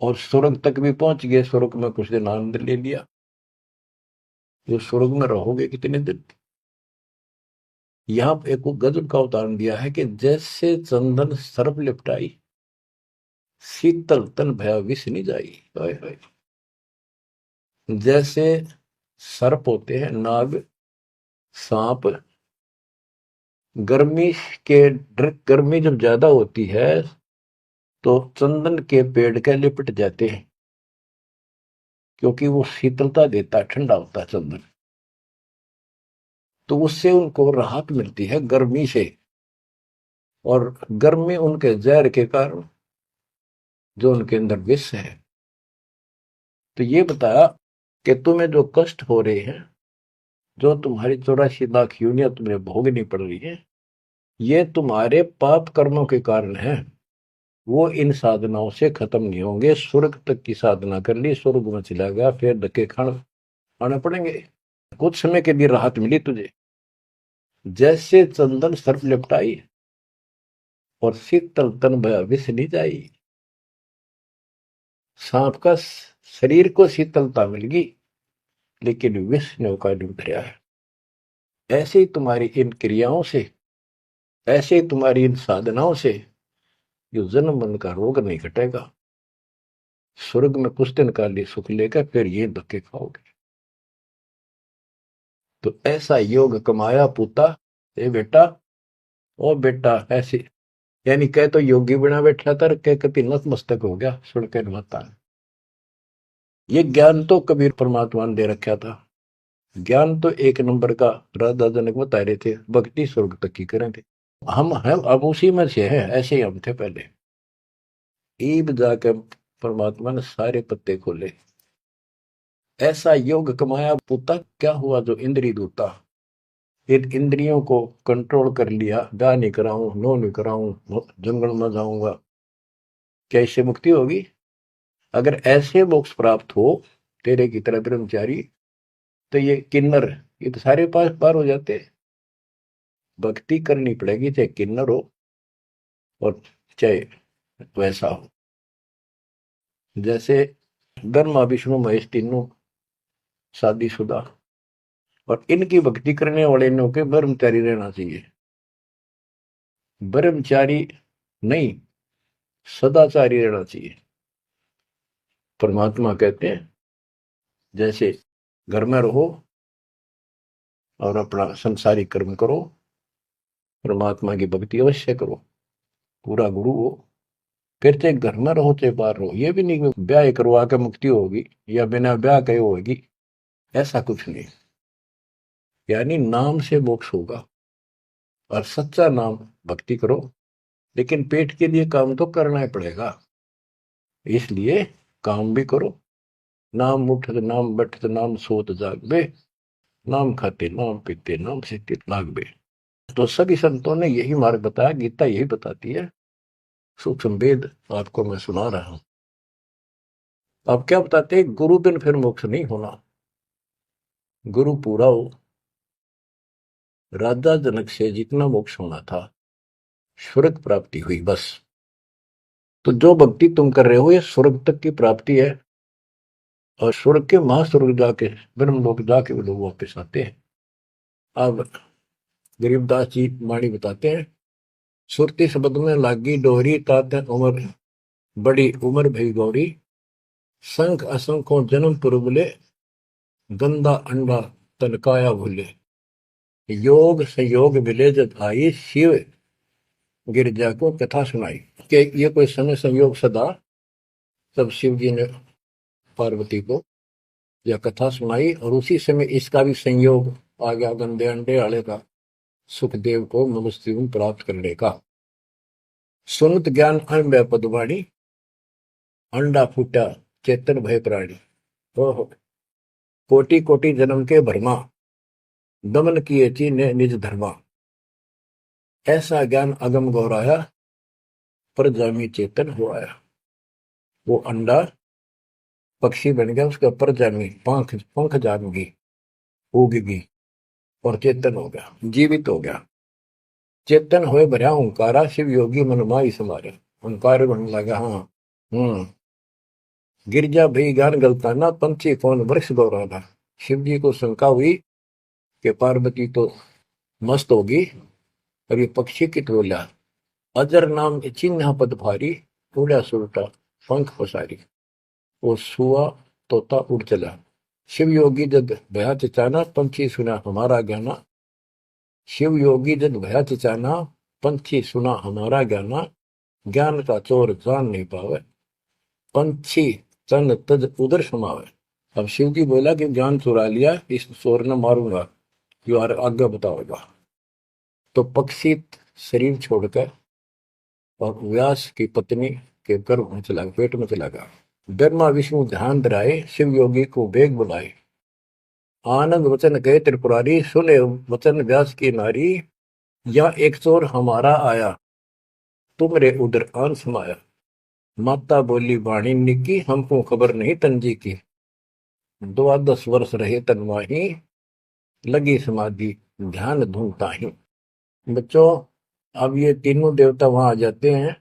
और स्वर्ग तक भी पहुंच गए। स्वर्ग में कुछ दिन आनंद ले लिया। जो स्वर्ग में रहोगे कितने दिन। यहां एक गजब का उदाहरण दिया है कि जैसे चंदन सर्प लिपटाई, शीतल तन भया विष नहीं जाई। हाय हाय। जैसे सर्प होते हैं, नाग, सांप, गर्मी के गर्मी जब ज्यादा होती है तो चंदन के पेड़ के लिपट जाते हैं, क्योंकि वो शीतलता देता है, ठंडा होता है चंदन। तो उससे उनको राहत मिलती है गर्मी से, और गर्मी उनके जहर के कारण जो उनके अंदर विष है। तो ये बताया कि तुम्हें जो कष्ट हो रहे हैं, जो तुम्हारी 84 लाख यूनिया तुम्हें भोगनी पड़ रही है, ये तुम्हारे पाप कर्मों के कारण है। वो इन साधनाओं से खत्म नहीं होंगे। स्वर्ग तक की साधना कर ली, स्वर्ग में चला गया, फिर धक्के खाने पड़ेंगे। कुछ समय के लिए राहत मिली तुझे, जैसे चंदन सर्प लिपटाई और शीतल तन भया विष नहीं जाई। सांप का शरीर को शीतलता मिल गई, लेकिन विष ने का नहीं उतरा है। ऐसे ही तुम्हारी इन क्रियाओं से, ऐसे ही तुम्हारी इन साधनाओं से जो जन्म मन का रोग नहीं घटेगा। स्वर्ग में कुछ दिन का लिए सुख लेकर फिर ये धक्के खाओगे। तो ऐसा योग कमाया पूता, ए बेटा, ओ बेटा ऐसे, यानी कह तो योगी बना बैठा था, कह कति नतमस्तक हो गया सुन के माता। ये ज्ञान तो कबीर परमात्मा ने दे रखा था। ज्ञान तो एक नंबर का राधा जनक बता रहे थे, भक्ति स्वर्ग तक की करें थे। हम हैं अब उसी में से हैं, ऐसे ही हम थे पहले। ईब जाकर परमात्मा ने सारे पत्ते खोले। ऐसा योग कमाया पुता, क्या हुआ जो इंद्री दूता। इन इंद्रियों को कंट्रोल कर लिया, गा नहीं कराऊं, नो नहीं कराऊं, जंगल में जाऊंगा, क्या इससे मुक्ति होगी। अगर ऐसे मोक्ष प्राप्त हो तेरे की तरह ब्रह्मचारी, तो ये किन्नर, ये तो सारे पास पार हो जाते। भक्ति करनी पड़ेगी, चाहे किन्नर हो और चाहे वैसा हो। जैसे ब्रह्मा विष्णु महेश तीनों शादीशुदा, और इनकी भक्ति करने वाले इनों के ब्रह्मचारी रहना चाहिए। ब्रह्मचारी नहीं, सदाचारी रहना चाहिए। परमात्मा कहते हैं जैसे घर में रहो और अपना संसारी कर्म करो, परमात्मा की भक्ति अवश्य करो, पूरा गुरु हो। फिर चाहे घर में रहो चाहे बाहर रहो। ये भी नहीं कि ब्याह करवा के मुक्ति होगी या बिना ब्याह के होगी, ऐसा कुछ नहीं। यानी नाम से मोक्ष होगा, और सच्चा नाम भक्ति करो, लेकिन पेट के लिए काम तो करना ही पड़ेगा। इसलिए काम भी करो। नाम उठत नाम बैठत नाम सोत जागबे, नाम खाते नाम पीते नाम सीते लागबे। तो सभी संतों ने यही मार्ग बताया, गीता यही बताती है। सूक्ष्म वेद आपको मैं सुना रहा हूं। अब क्या बताते हैं, गुरु बिन फिर मोक्ष नहीं होना। गुरु पूरा हो, राजा जनक से जितना मोक्ष होना था, स्वर्ग प्राप्ति हुई बस। तो जो भक्ति तुम कर रहे हो ये स्वर्ग तक की प्राप्ति है, और स्वर्ग के महास्वर्ग जाके ब्रह्मलोक जाके वो लोग वापिस आते हैं। अब गरीबदास जी वाणी बताते हैं, सुरती शब्द में लागी डोरी तात उम्र, बड़ी उम्र भई गौरी, संख असंखों जन्म पुरबले, गंदा अंडा तनकाया भूले, योग संयोग मिले जब आई, शिव गिरजा को कथा सुनाई। कि ये कोई समय संयोग सदा, तब शिव जी ने पार्वती को यह कथा सुनाई, और उसी समय इसका भी संयोग आ गया गंदे अंडे वाले का, सुखदेव को मनुष्य प्राप्त करने का। सुनत ज्ञान अन पदवाणी, अंडा फूटा चेतन भय प्राणी, ओहो कोटि कोटि जन्म के भरमा, दमन किए चीने निज धर्मा, ऐसा ज्ञान अगम गौराया, पर जामी चेतन हो आया। वो अंडा पक्षी बन गया, उसका पर जामी पंख पंख जाम गई, उग गई और चेतन हो गया, जीवित हो गया। चेतन होए भरा ओंकारा, शिव योगी मन माई समारे, ओंकार बनने लगा। हाँ गिरजा भई ज्ञान गलताना, पंछी कौन वृक्ष गौराना। शिव जी को शंका हुई कि पार्वती तो मस्त होगी, और ये पक्षी कित बोला, अजर नाम चिन्ह पद भारी, उड़ा सुलटा पंख पसारी। वो सुआ तोता उड़ चला, शिव योगी जद भया चचाना, पंछी सुना हमारा गाना। शिव योगी जद भया चचाना, पंछी सुना हमारा गाना, ज्ञान का चोर जान नहीं पावे, पंछी तन तज उधर समावे। अब शिव जी बोला कि ज्ञान चुरा लिया, इस चोर ने मारूंगा, जो आगे बताओगा। तो पक्षी शरीर छोड़कर और व्यास की पत्नी के गर्भ में चला, पेट में चला गया। ब्रह्मा विष्णु ध्यान धराए, शिव योगी को बेग बुलाए, आनंद वचन गए त्रिपुरारी, सुने वचन व्यास की नारी, या एक चोर हमारा आया, तुमरे उधर आन समाया। माता बोली वाणी निकी, हमको खबर नहीं तंजी की, 12 वर्ष रहे तनवाही, लगी समाधि ध्यान धूमता ही। बच्चों अब ये तीनों देवता वहां आ जाते हैं,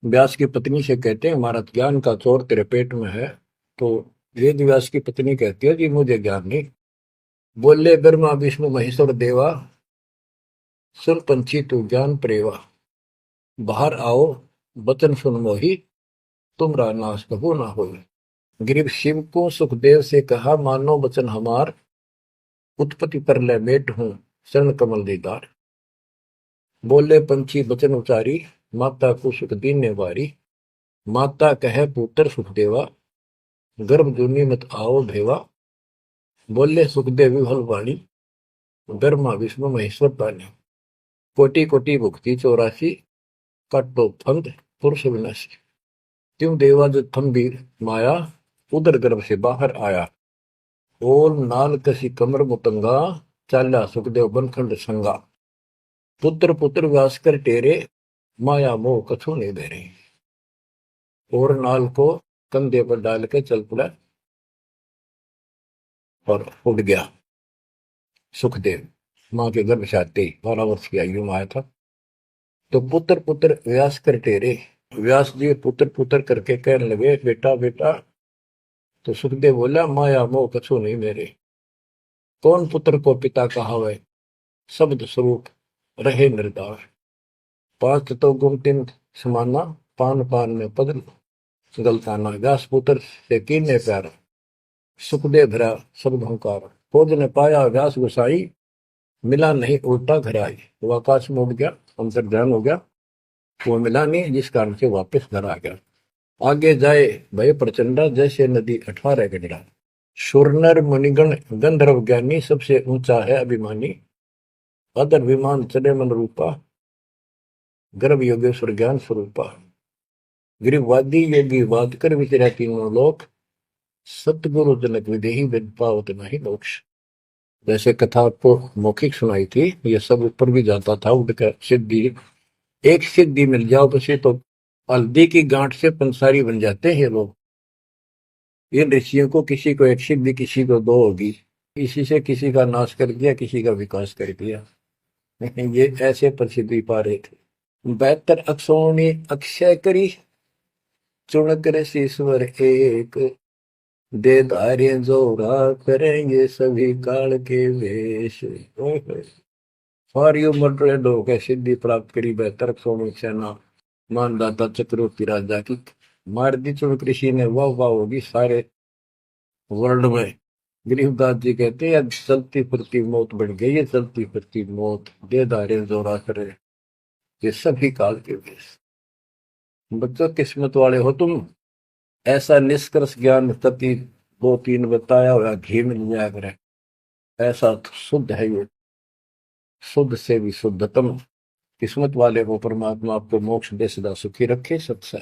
व्यास की पत्नी से कहते हैं हमारा ज्ञान का चोर तेरे पेट में है। तो वेद व्यास की पत्नी कहती है जी मुझे ज्ञान नहीं। बोले ब्रह्मा विष्णु महेश्वर देवा, सुन पंछी तू ज्ञान प्रेवा, बाहर आओ वचन सुन मोही, तुमरा नाश कबू ना हो। गिरीब शिव को सुखदेव से कहा, मानो वचन हमार, उत्पत्ति पर ले मेट हूं शरण कमल दीदार। बोले पंछी वचन उचारी, माता को सुख दीने वारी। माता कहे पुत्र सुखदेवा, गर्भ जूनी मत आओ भेवा। बोले सुखदेव विफल वाणी, ब्रह्मा विष्णु महेश्वर पानी। कोटि कोटि भुक्ति 84, काटो फंद पुरुष विनाशी। त्यों देवा जो थम्बी माया, उदर गर्भ से बाहर आया। ओल नाल कसी कमर मुतंगा, चाल्या सुखदेव बनखंड संगा। पुत्र पुत्र व्यास कर टेरे, माया मोह कछु नहीं दे रही। और नाल को कंधे पर डाल के चल पड़ा और उड़ गया। सुखदेव मां के गर्भ से आते ही 12 वर्ष की आयु में आया था। तो पुत्र पुत्र व्यास कर टेरे, व्यास जी पुत्र पुत्र करके कहने लगे बेटा बेटा। तो सुखदेव बोला माया मोह कछु नहीं मेरे, कौन पुत्र को पिता कहावे, शब्द स्वरूप रहे निर्दार। 5 तो गुम 3 समाना, पान पान में पद गलताना। व्यास पुत्र से कीने प्यार, सुखदेव भरा शब्द हंकार। खोज ने पाया व्यास गोसाई, मिला नहीं उल्टा घर आई। वो आकाश में उड़ गया, अंतर ध्यान हो गया, वो मिला नहीं, जिस कारण से वापस घर आ गया। आगे जाए भय प्रचंडा, जैसे नदी 18 गंडा। सुरनर मुनिगण गंधर्व ज्ञानी, सबसे ऊंचा है अभिमानी। अदर विमान चले मन रूपा, गर्भ योगेश्वर ज्ञान स्वरूपा। गिरिवादी योगी वाद कर विचरा तीनों लोक, सतगुरु जनक विदेही विद पावत नहीं मोक्ष। जैसे कथा आपको मौखिक सुनाई थी, ये सब ऊपर भी जाता था उठकर सिद्धि। एक सिद्धि मिल जाओ बसे तो हल्दी की गांठ से पंसारी बन जाते हैं लोग। इन ऋषियों को किसी को एक सिद्धि किसी को 2 होगी। इसी से किसी का नाश कर दिया, किसी का विकास कर दिया। ये ऐसे प्रसिद्धि पा रहे थे। 72 अक्षोणी अक्षय करी, चुनक ईश्वर एक, दे धार्य जोरा करेंगे सभी काल के वेश। सारी उम्र लोग सिद्धि प्राप्त करी। 72 अक्षोणी सेना मानदाता चक्रवर्ती राजा की मार दी चुनक ऋषि ने। वाह वाह होगी सारे वर्ल्ड में। गरीबदास जी कहते हैं चलती फिरती मौत बन गई है, चलती फिरती मौत, दे धारे जोरा करे ये सभी काल के वेश। बच्चों किस्मत वाले हो तुम। ऐसा निष्कर्ष ज्ञान तति 2-3 बताया हुआ घी मिल जाया करे, ऐसा तो शुद्ध है ये, शुद्ध से भी शुद्धतम। किस्मत वाले को परमात्मा आपको मोक्ष दे, सदा सुखी रखे। सत्संग